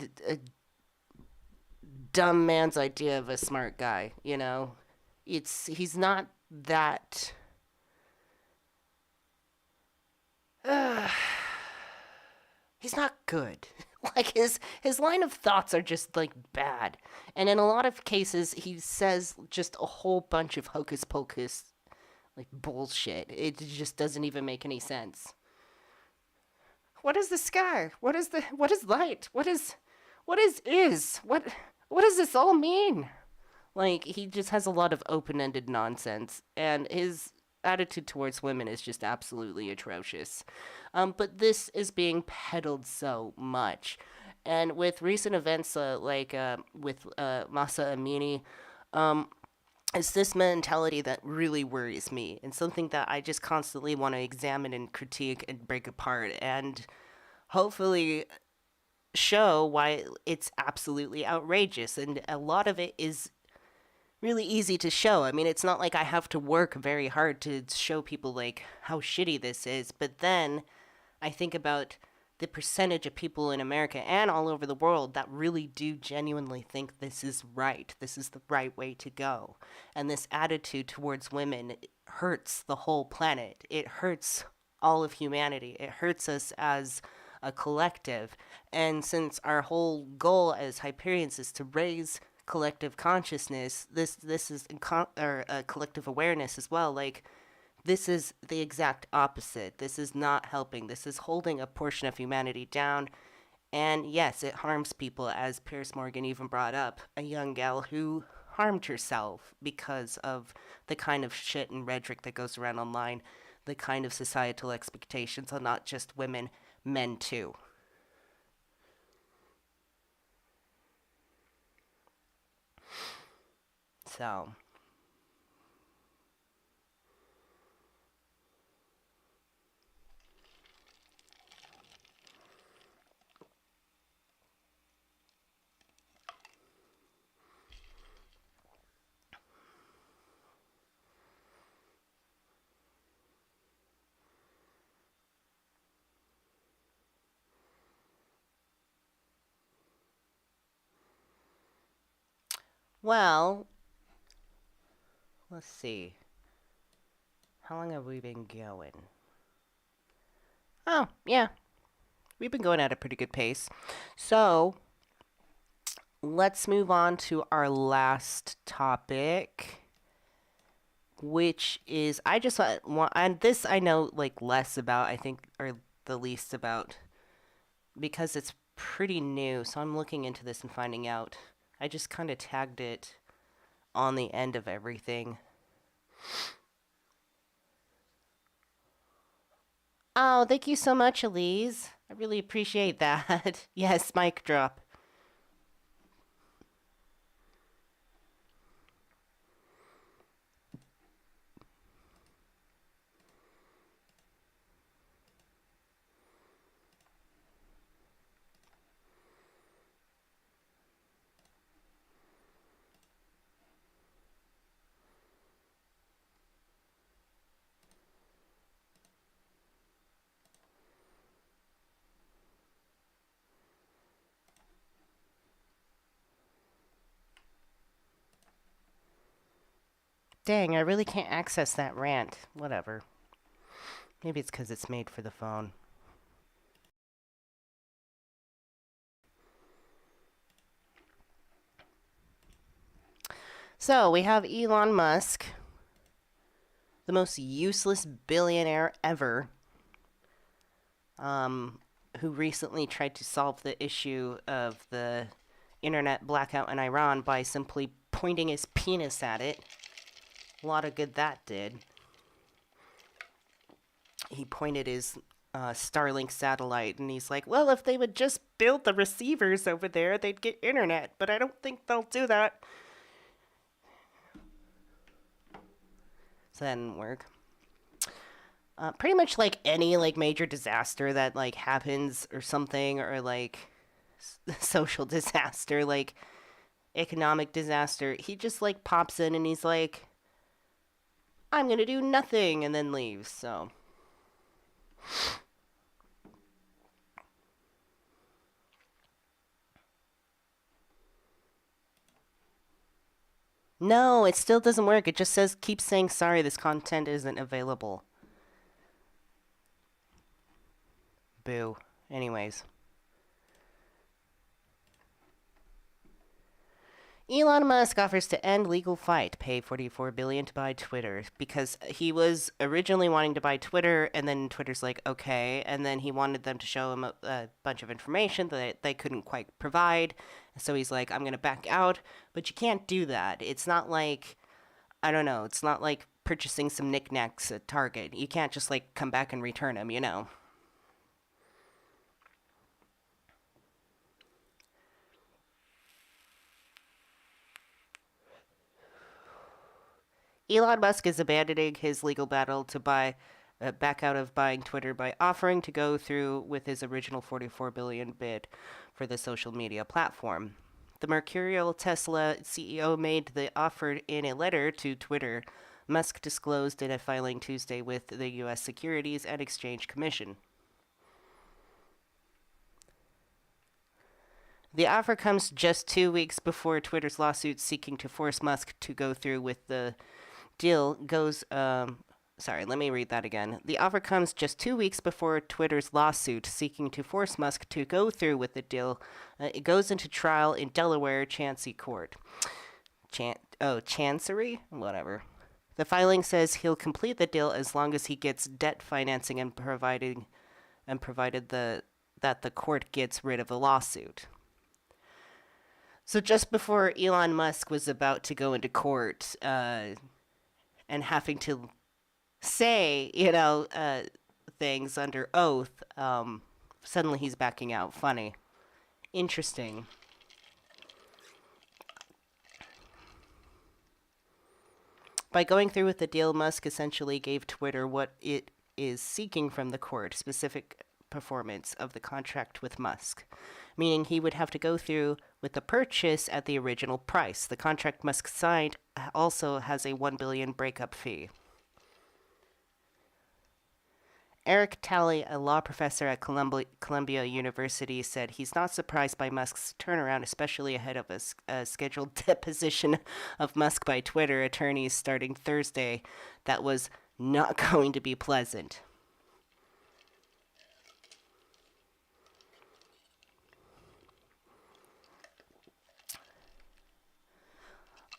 dumb man's idea of a smart guy. You know, he's not that. He's not good. Like his line of thoughts are just like bad. And in a lot of cases he says just a whole bunch of hocus pocus like bullshit. It just doesn't even make any sense. What is the sky? What is light? What does this all mean? Like he just has a lot of open-ended nonsense, and his attitude towards women is just absolutely atrocious. But this is being peddled so much. And with recent events with Masa Amini, it's this mentality that really worries me, and something that I just constantly want to examine and critique and break apart, and hopefully show why it's absolutely outrageous. And a lot of it is really easy to show. I mean, it's not like I have to work very hard to show people like how shitty this is, but then I think about the percentage of people in America and all over the world that really do genuinely think this is right. This is the right way to go. And this attitude towards women hurts the whole planet. It hurts all of humanity. It hurts us as a collective. And since our whole goal as Hyperians is to raise collective consciousness, this is collective awareness as well. Like, this is the exact opposite. This is not helping. This is holding a portion of humanity down. And yes, it harms people, as Piers Morgan even brought up, a young gal who harmed herself because of the kind of shit and rhetoric that goes around online, the kind of societal expectations on not just women, men too. So, well, let's see. How long have we been going? Oh, yeah. We've been going at a pretty good pace. So, let's move on to our last topic, which is, I just want, and this I know like less about, I think, or the least about, because it's pretty new. So I'm looking into this and finding out. I just kind of tagged it on the end of everything. Oh, thank you so much, Elise. I really appreciate that. Yes, mic drop. Dang, I really can't access that rant. Whatever. Maybe it's because it's made for the phone. So, we have Elon Musk, the most useless billionaire ever, who recently tried to solve the issue of the internet blackout in Iran by simply pointing his penis at it. A lot of good that did. He pointed his Starlink satellite, and he's like, well, if they would just build the receivers over there, they'd get internet, but I don't think they'll do that. So that didn't work. Pretty much like any like major disaster that like happens or something, or like social disaster, like economic disaster, he just like pops in and he's like, I'm gonna do nothing, and then leaves. So no, it still doesn't work. It just says, keep saying sorry, this content isn't available. Boo. Anyways. Elon Musk offers to end legal fight, pay $44 billion to buy Twitter, because he was originally wanting to buy Twitter, and then Twitter's like, okay, and then he wanted them to show him a bunch of information that they couldn't quite provide, so he's like, I'm going to back out, but you can't do that. It's not like, I don't know, it's not like purchasing some knickknacks at Target. You can't just like come back and return them, you know. Elon Musk is abandoning his legal battle to back out of buying Twitter by offering to go through with his original $44 billion bid for the social media platform. The mercurial Tesla CEO made the offer in a letter to Twitter, Musk disclosed in a filing Tuesday with the U.S. Securities and Exchange Commission. The offer comes just 2 weeks before Twitter's lawsuit seeking to force Musk to go through with the deal goes, sorry, let me read that again. The offer comes just 2 weeks before Twitter's lawsuit seeking to force Musk to go through with the deal. It goes into trial in Delaware Chancery Court. Chancery? Whatever. The filing says he'll complete the deal as long as he gets debt financing and provided that the court gets rid of the lawsuit. So just before Elon Musk was about to go into court, and having to say, things under oath, suddenly he's backing out. Funny. Interesting. By going through with the deal, Musk essentially gave Twitter what it is seeking from the court, specific performance of the contract with Musk, meaning he would have to go through with the purchase at the original price. The contract Musk signed also has a $1 billion breakup fee. Eric Talley, a law professor at Columbia University, said he's not surprised by Musk's turnaround, especially ahead of a scheduled deposition of Musk by Twitter attorneys starting Thursday that was not going to be pleasant.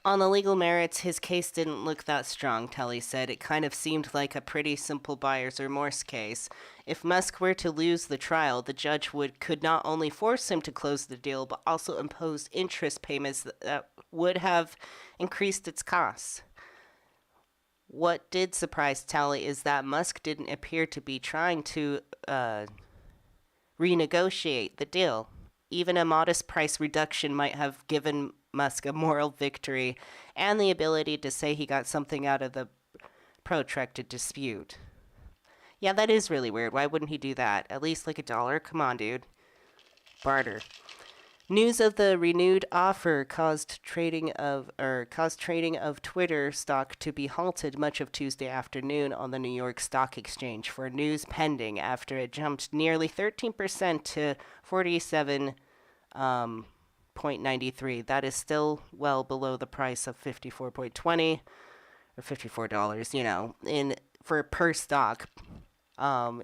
On the legal merits, his case didn't look that strong, Tully said. It kind of seemed like a pretty simple buyer's remorse case. If Musk were to lose the trial, the judge could not only force him to close the deal, but also impose interest payments that would have increased its costs. What did surprise Talley is that Musk didn't appear to be trying to renegotiate the deal. Even a modest price reduction might have given Musk a moral victory and the ability to say he got something out of the protracted dispute. Yeah, that is really weird. Why wouldn't he do that? At least like $1? Come on, dude. Barter. News of the renewed offer caused trading of Twitter stock to be halted much of Tuesday afternoon on the New York Stock Exchange for news pending after it jumped nearly 13% to 47.93. That is still well below the price of 54.20 or $54, for per stock.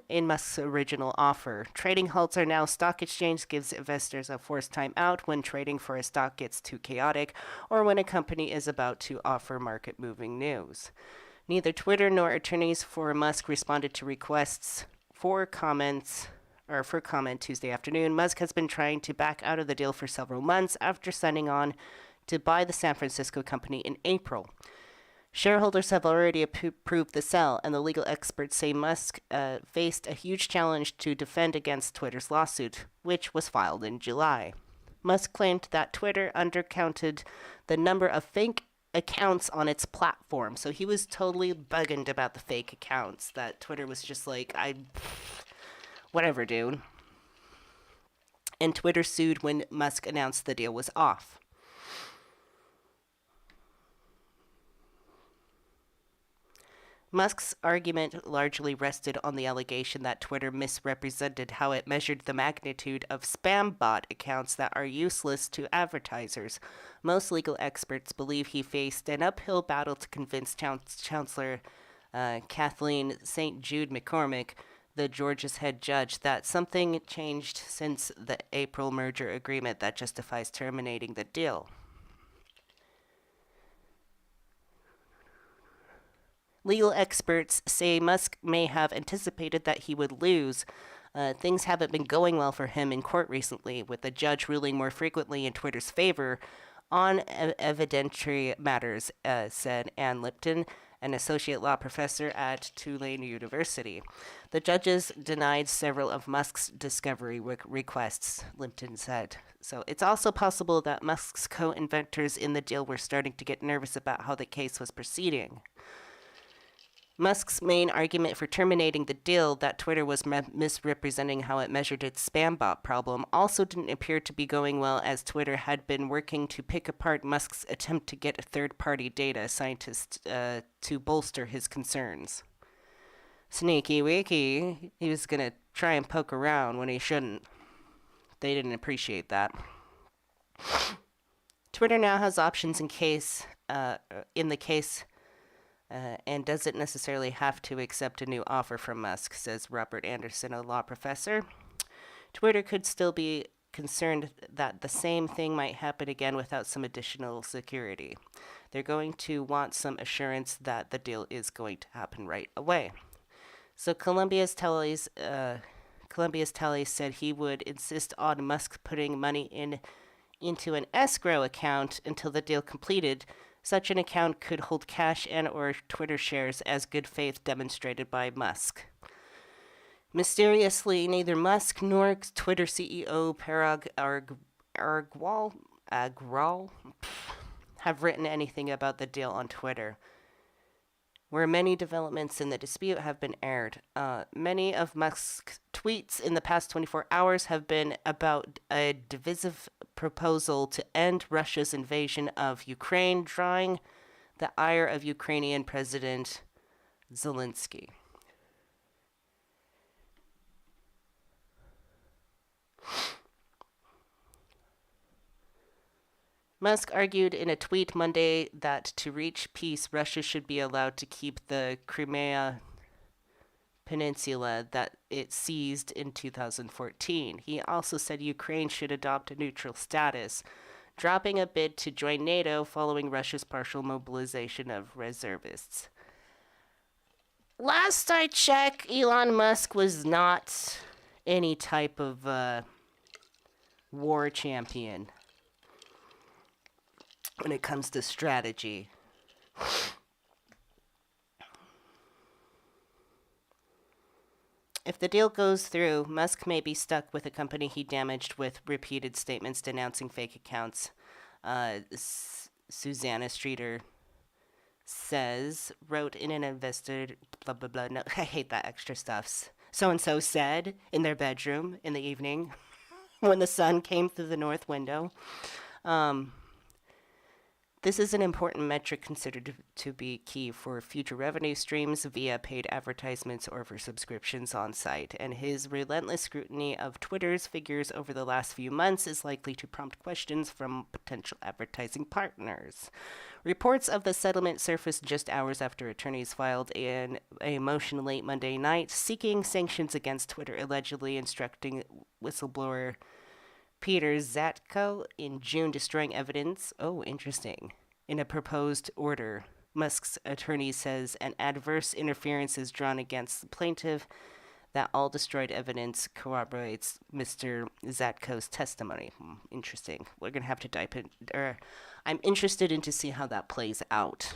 In Musk's original offer. Trading halts are now stock exchange gives investors a forced time out when trading for a stock gets too chaotic or when a company is about to offer market-moving news. Neither Twitter nor attorneys for Musk responded to requests for comment Tuesday afternoon. Musk has been trying to back out of the deal for several months after signing on to buy the San Francisco company in April. Shareholders have already approved the sell, and the legal experts say Musk faced a huge challenge to defend against Twitter's lawsuit, which was filed in July. Musk claimed that Twitter undercounted the number of fake accounts on its platform, so he was totally bugging about the fake accounts, that Twitter was just like, whatever, dude. And Twitter sued when Musk announced the deal was off. Musk's argument largely rested on the allegation that Twitter misrepresented how it measured the magnitude of spam bot accounts that are useless to advertisers. Most legal experts believe he faced an uphill battle to convince Chancellor Kathleen St. Jude McCormick, the Georgia's head judge, that something changed since the April merger agreement that justifies terminating the deal. Legal experts say Musk may have anticipated that he would lose. Things haven't been going well for him in court recently, with the judge ruling more frequently in Twitter's favor on evidentiary matters, said Ann Lipton, an associate law professor at Tulane University. The judges denied several of Musk's discovery requests, Lipton said. So it's also possible that Musk's co-inventors in the deal were starting to get nervous about how the case was proceeding. Musk's main argument for terminating the deal, that Twitter was misrepresenting how it measured its spam bot problem, also didn't appear to be going well, as Twitter had been working to pick apart Musk's attempt to get third-party data scientists to bolster his concerns. Sneaky wiki, he was going to try and poke around when he shouldn't. They didn't appreciate that. Twitter now has options in the case and doesn't necessarily have to accept a new offer from Musk, says Robert Anderson, a law professor. Twitter could still be concerned that the same thing might happen again without some additional security. They're going to want some assurance that the deal is going to happen right away. So Columbia's tally said he would insist on Musk putting money into an escrow account until the deal completed. Such an account could hold cash and or Twitter shares as good faith demonstrated by Musk. Mysteriously, neither Musk nor Twitter CEO Parag Agrawal have written anything about the deal on Twitter, where many developments in the dispute have been aired. Many of Musk's tweets in the past 24 hours have been about a divisive proposal to end Russia's invasion of Ukraine, drawing the ire of Ukrainian President Zelensky. Musk argued in a tweet Monday that to reach peace, Russia should be allowed to keep the Crimea Peninsula that it seized in 2014. He also said Ukraine should adopt a neutral status, dropping a bid to join NATO following Russia's partial mobilization of reservists. Last I checked, Elon Musk was not any type of war champion when it comes to strategy. If the deal goes through, Musk may be stuck with a company he damaged with repeated statements denouncing fake accounts. Susanna Streeter wrote in an investor, blah, blah, blah. No, I hate that extra stuff. So-and-so said in their bedroom in the evening when the sun came through the north window. This is an important metric considered to be key for future revenue streams via paid advertisements or for subscriptions on site, and his relentless scrutiny of Twitter's figures over the last few months is likely to prompt questions from potential advertising partners. Reports of the settlement surfaced just hours after attorneys filed a motion late Monday night seeking sanctions against Twitter, allegedly instructing whistleblower Piers Zatko in June, destroying evidence. Oh, interesting. In a proposed order, Musk's attorney says an adverse interference is drawn against the plaintiff, that all destroyed evidence corroborates Mr. Zatko's testimony. Interesting. We're going to have to dive in. I'm interested in to see how that plays out.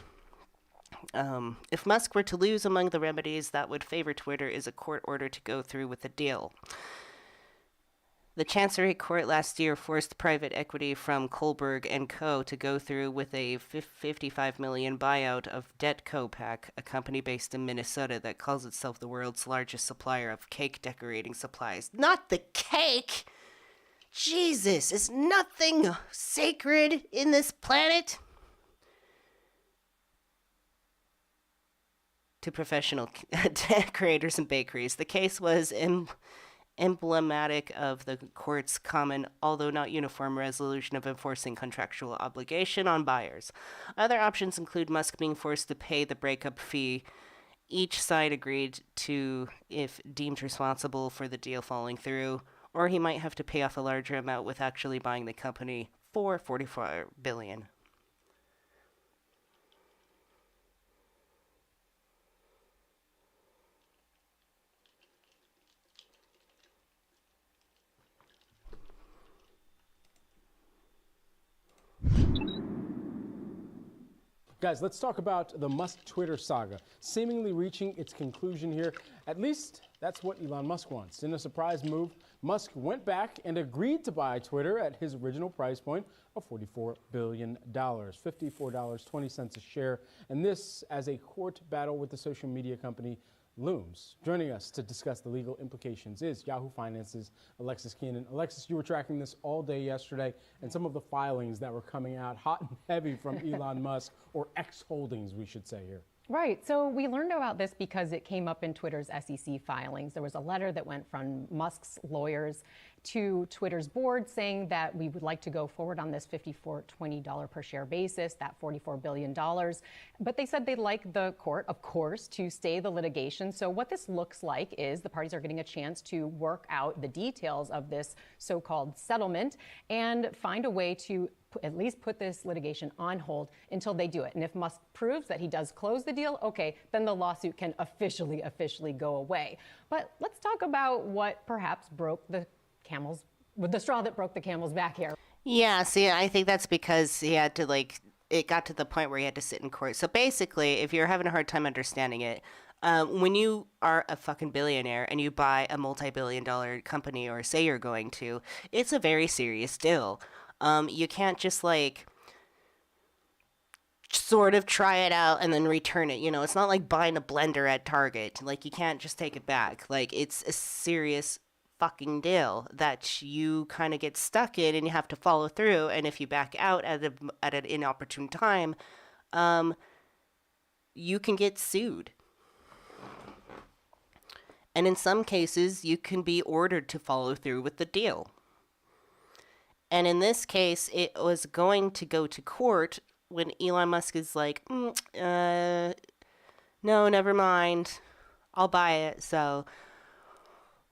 If Musk were to lose, among the remedies that would favor Twitter is a court order to go through with the deal. The Chancery Court last year forced private equity from Kohlberg & Co. to go through with a $55 million buyout of Debt Co-Pac, a company based in Minnesota that calls itself the world's largest supplier of cake decorating supplies. Not the cake! Jesus, is nothing sacred in this planet? To professional decorators and bakeries. The case was emblematic of the court's common, although not uniform, resolution of enforcing contractual obligation on buyers. Other options include Musk being forced to pay the breakup fee each side agreed to if deemed responsible for the deal falling through, or he might have to pay off a larger amount with actually buying the company for $44 billion. Guys, let's talk about the Musk Twitter saga, seemingly reaching its conclusion here. At least that's what Elon Musk wants. In a surprise move, Musk went back and agreed to buy Twitter at his original price point of $44 billion, $54.20 a share, and this as a court battle with the social media company looms. Joining us to discuss the legal implications is Yahoo Finance's Alexis Keenan. Alexis, you were tracking this all day yesterday, and some of the filings that were coming out hot and heavy from Elon Musk, or X Holdings, we should say here. Right. So we learned about this because it came up in Twitter's SEC filings. There was a letter that went from Musk's lawyers to Twitter's board saying that we would like to go forward on this $54.20 per share basis, that $44 billion. But they said they'd like the court, of course, to stay the litigation. So what this looks like is the parties are getting a chance to work out the details of this so-called settlement and find a way to at least put this litigation on hold until they do it. And if Musk proves that he does close the deal, okay, then the lawsuit can officially go away. But let's talk about what perhaps broke the straw that broke the camel's back here. Yeah, see, I think that's because he had to, it got to the point where he had to sit in court. So basically, if you're having a hard time understanding it, when you are a fucking billionaire and you buy a multi-billion-dollar company, or say you're going to, it's a very serious deal. You can't just sort of try it out and then return it. You know, it's not like buying a blender at Target. You can't just take it back. It's a serious fucking deal that you kind of get stuck in and you have to follow through. And if you back out at an inopportune time, you can get sued. And in some cases, you can be ordered to follow through with the deal. And in this case, it was going to go to court when Elon Musk is like, no, never mind. I'll buy it. So,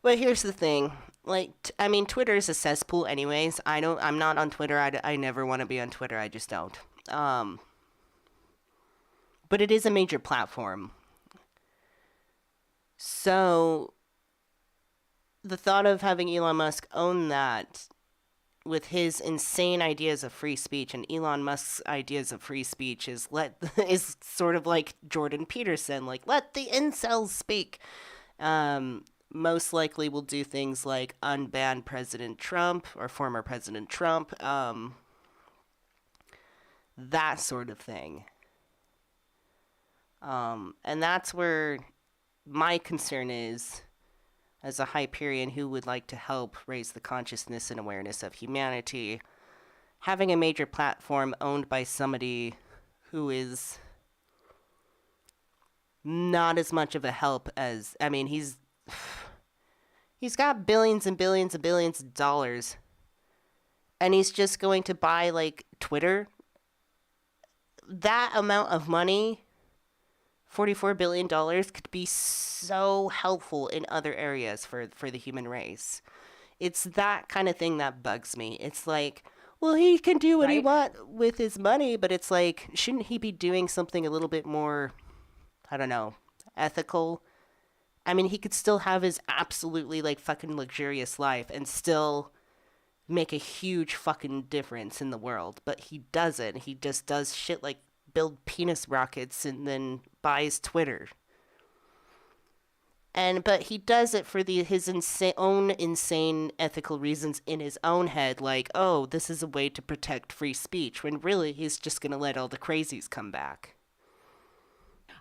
but here's the thing. Twitter is a cesspool anyways. I'm not on Twitter. I never want to be on Twitter. I just don't. But it is a major platform. So, the thought of having Elon Musk own that with his insane ideas of free speech, and Elon Musk's ideas of free speech is sort of like Jordon Peterson, let the incels speak. Most likely will do things like unban President Trump or former President Trump, that sort of thing. And that's where my concern is, as a Hyperian who would like to help raise the consciousness and awareness of humanity. having a major platform owned by somebody who is not as much of a help as, I mean, he's got billions and billions and billions of dollars, and he's just going to buy, like, Twitter. That amount of money, $44 billion, could be so helpful in other areas for the human race. It's that kind of thing that bugs me. It's like, well, he can do what he wants with his money, but it's like, shouldn't he be doing something a little bit more, I don't know, ethical? I mean, he could still have his absolutely, like, fucking luxurious life and still make a huge fucking difference in the world, but he doesn't. He just does shit like build penis rockets and then buys Twitter. But he does it for his own insane ethical reasons in his own head, like, oh, this is a way to protect free speech, when really he's just going to let all the crazies come back.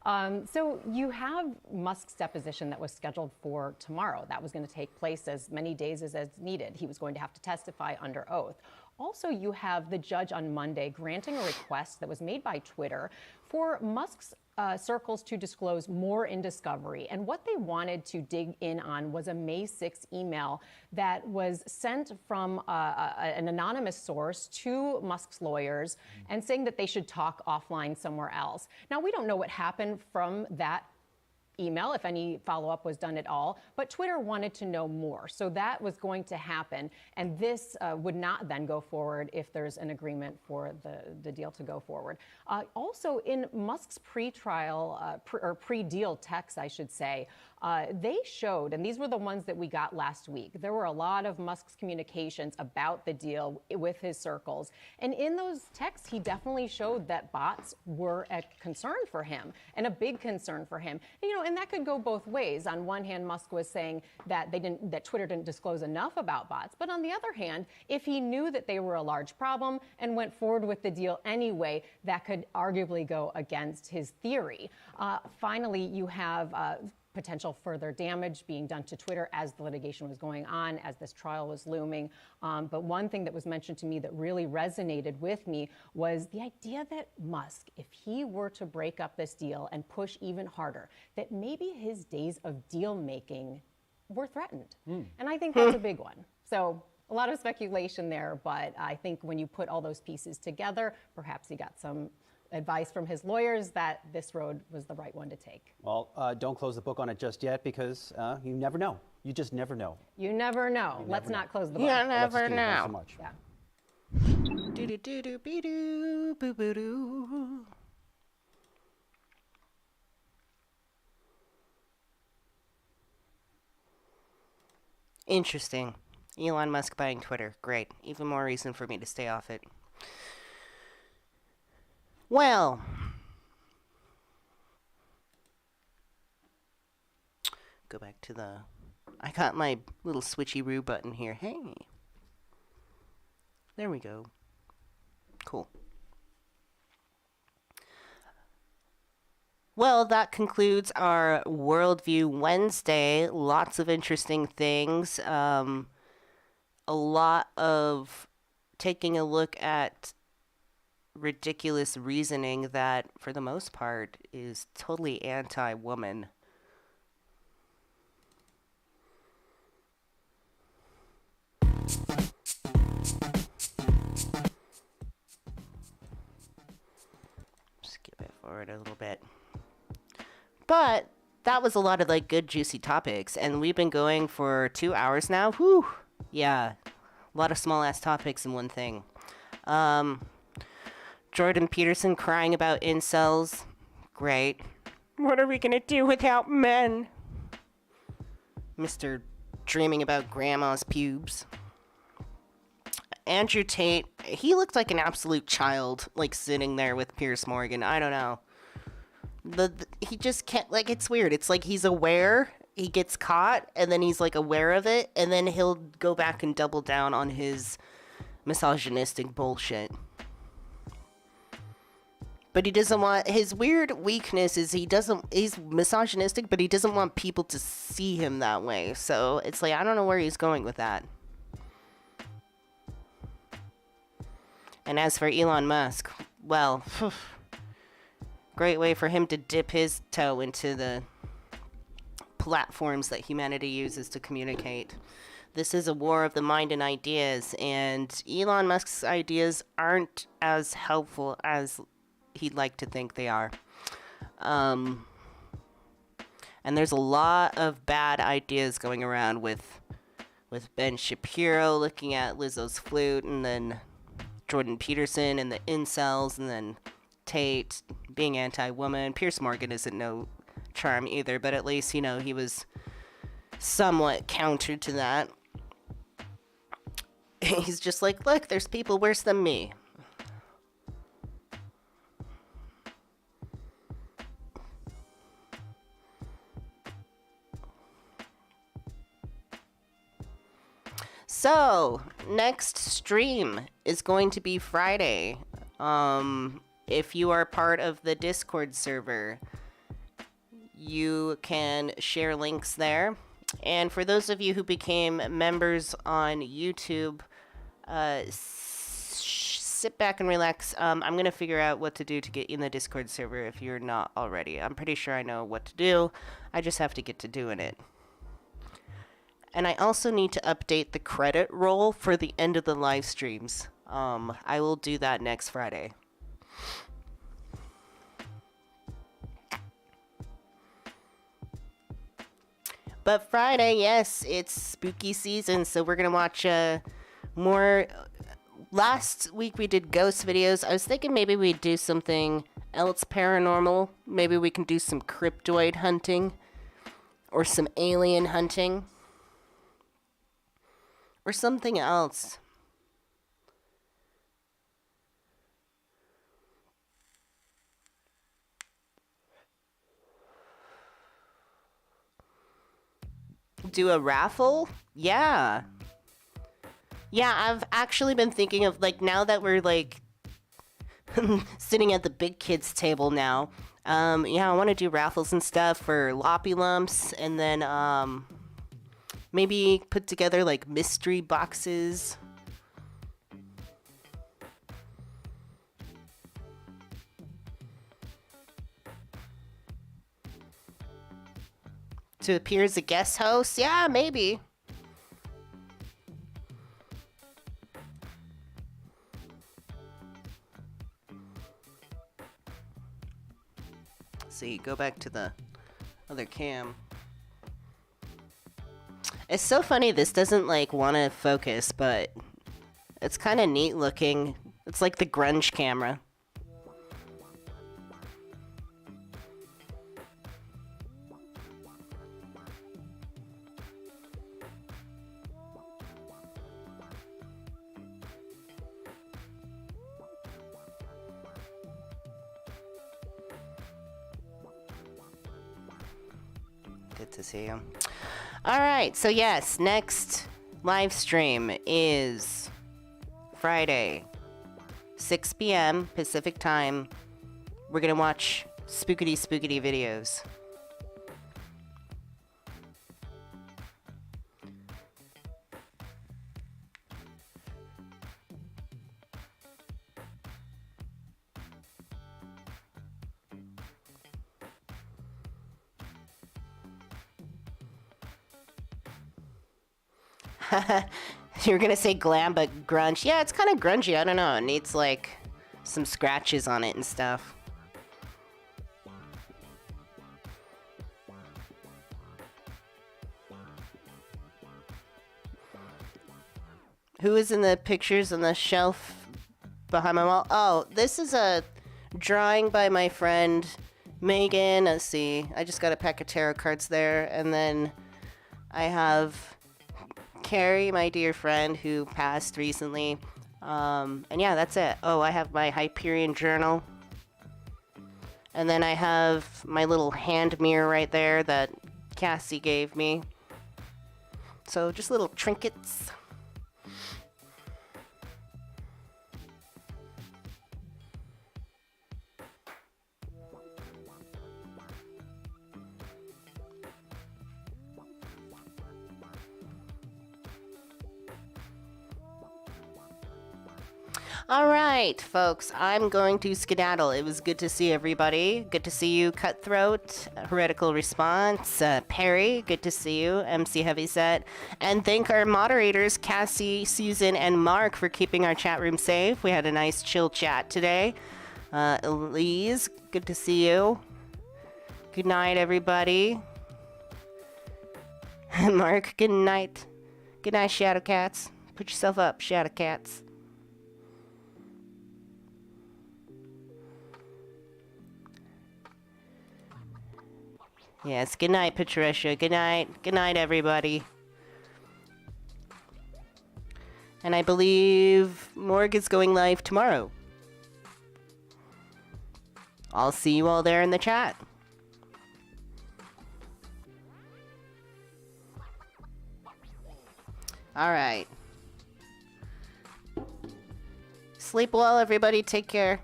So you have Musk's deposition that was scheduled for tomorrow. That was going to take place as many days as needed. He was going to have to testify under oath. Also, you have the judge on Monday granting a request that was made by Twitter for Musk's circles to disclose more in discovery. And what they wanted to dig in on was a May 6th email that was sent from an anonymous source to Musk's lawyers and saying that they should talk offline somewhere else. Now, we don't know what happened from that email, if any follow-up was done at all, but Twitter wanted to know more. So that was going to happen, and this would not then go forward if there's an agreement for the deal to go forward. Also, in Musk's pre-trial, or pre-deal text, I should say, they showed, and these were the ones that we got last week, there were a lot of Musk's communications about the deal with his circles. And in those texts, he definitely showed that bots were a concern for him, and a big concern for him. And, you know, and that could go both ways. On one hand, Musk was saying that that Twitter didn't disclose enough about bots. But on the other hand, if he knew that they were a large problem and went forward with the deal anyway, that could arguably go against his theory. Finally, you have potential further damage being done to Twitter as the litigation was going on, as this trial was looming. But one thing that was mentioned to me that really resonated with me was the idea that Musk, if he were to break up this deal and push even harder, that maybe his days of deal making were threatened. And I think that's a big one. So a lot of speculation there, but I think when you put all those pieces together, perhaps he got some advice from his lawyers that this road was the right one to take. Well, don't close the book on it just yet, because you never know. You just never know. You never know. Let's not close the book. You never know. So much. Yeah. Do do do do be do boo boo doo. Interesting. Elon Musk buying Twitter. Great. Even more reason for me to stay off it. Well, go back to I got my little switcheroo button here. Hey. There we go. Cool. Well, that concludes our Worldview Wednesday. Lots of interesting things. A lot of taking a look at ridiculous reasoning that, for the most part, is totally anti-woman. Skip it forward a little bit. But that was a lot of, like, good, juicy topics, and we've been going for 2 hours now. Whew! Yeah, a lot of small-ass topics in one thing. Jordon Peterson crying about incels. Great. What are we gonna do without men? Mr. Dreaming about grandma's pubes. Andrew Tate, he looked like an absolute child, like, sitting there with Piers Morgan. I don't know. He just can't, like, it's weird. It's like he's aware, he gets caught, and then he's, like, aware of it, and then he'll go back and double down on his misogynistic bullshit. But he doesn't want, his weird weakness is he's misogynistic, but he doesn't want people to see him that way. So it's like, I don't know where he's going with that. And as for Elon Musk, well, great way for him to dip his toe into the platforms that humanity uses to communicate. This is a war of the mind and ideas, and Elon Musk's ideas aren't as helpful as he'd like to think they are. And there's a lot of bad ideas going around with Ben Shapiro looking at Lizzo's flute, and then Jordon Peterson and the incels, and then Tate being anti-woman. Piers Morgan isn't no charm either, but at least, you know, he was somewhat counter to that. He's just like, look, there's people worse than me. So, next stream is going to be Friday. If you are part of the Discord server, you can share links there. And for those of you who became members on YouTube, sit back and relax. I'm going to figure out what to do to get in the Discord server if you're not already. I'm pretty sure I know what to do. I just have to get to doing it. And I also need to update the credit roll for the end of the live streams. I will do that next Friday. But Friday, yes, it's spooky season, so we're gonna watch more. Last week we did ghost videos. I was thinking maybe we'd do something else paranormal. Maybe we can do some cryptoid hunting or some alien hunting. Or something else. Do a raffle? Yeah. Yeah, I've actually been thinking of, like, now that we're, like, sitting at the big kids table now. Yeah, I want to do raffles and stuff for Loppy Lumps, and then, maybe put together, like, mystery boxes. To appear as a guest host? Yeah, maybe. See, go back to the other cam. It's so funny this doesn't, like, want to focus, but it's kind of neat looking. It's like the grunge camera. Good to see you. All right, so yes, next live stream is Friday, 6 p.m. Pacific time. We're gonna watch spookity videos. You're gonna say glam, but grunge. Yeah, it's kind of grungy. I don't know. It needs, like, some scratches on it and stuff. Who is in the pictures on the shelf behind my wall? Oh, this is a drawing by my friend Megan. Let's see. I just got a pack of tarot cards there. And then I have Carrie, my dear friend, who passed recently. And yeah, that's it. Oh, I have my Hyperion journal. And then I have my little hand mirror right there that Cassie gave me. So just little trinkets. All right, folks, I'm going to skedaddle. It was good to see everybody. Good to see you, Cutthroat, Heretical Response, Perry, good to see you, MC Heavyset. And thank our moderators, Cassie, Susan, and Mark, for keeping our chat room safe. We had a nice chill chat today. Elise, good to see you. Good night, everybody. Mark, good night. Good night, Shadowcats. Put yourself up, Shadowcats. Yes, good night, Patricia. Good night. Good night, everybody. And I believe Morg is going live tomorrow. I'll see you all there in the chat. All right. Sleep well, everybody. Take care.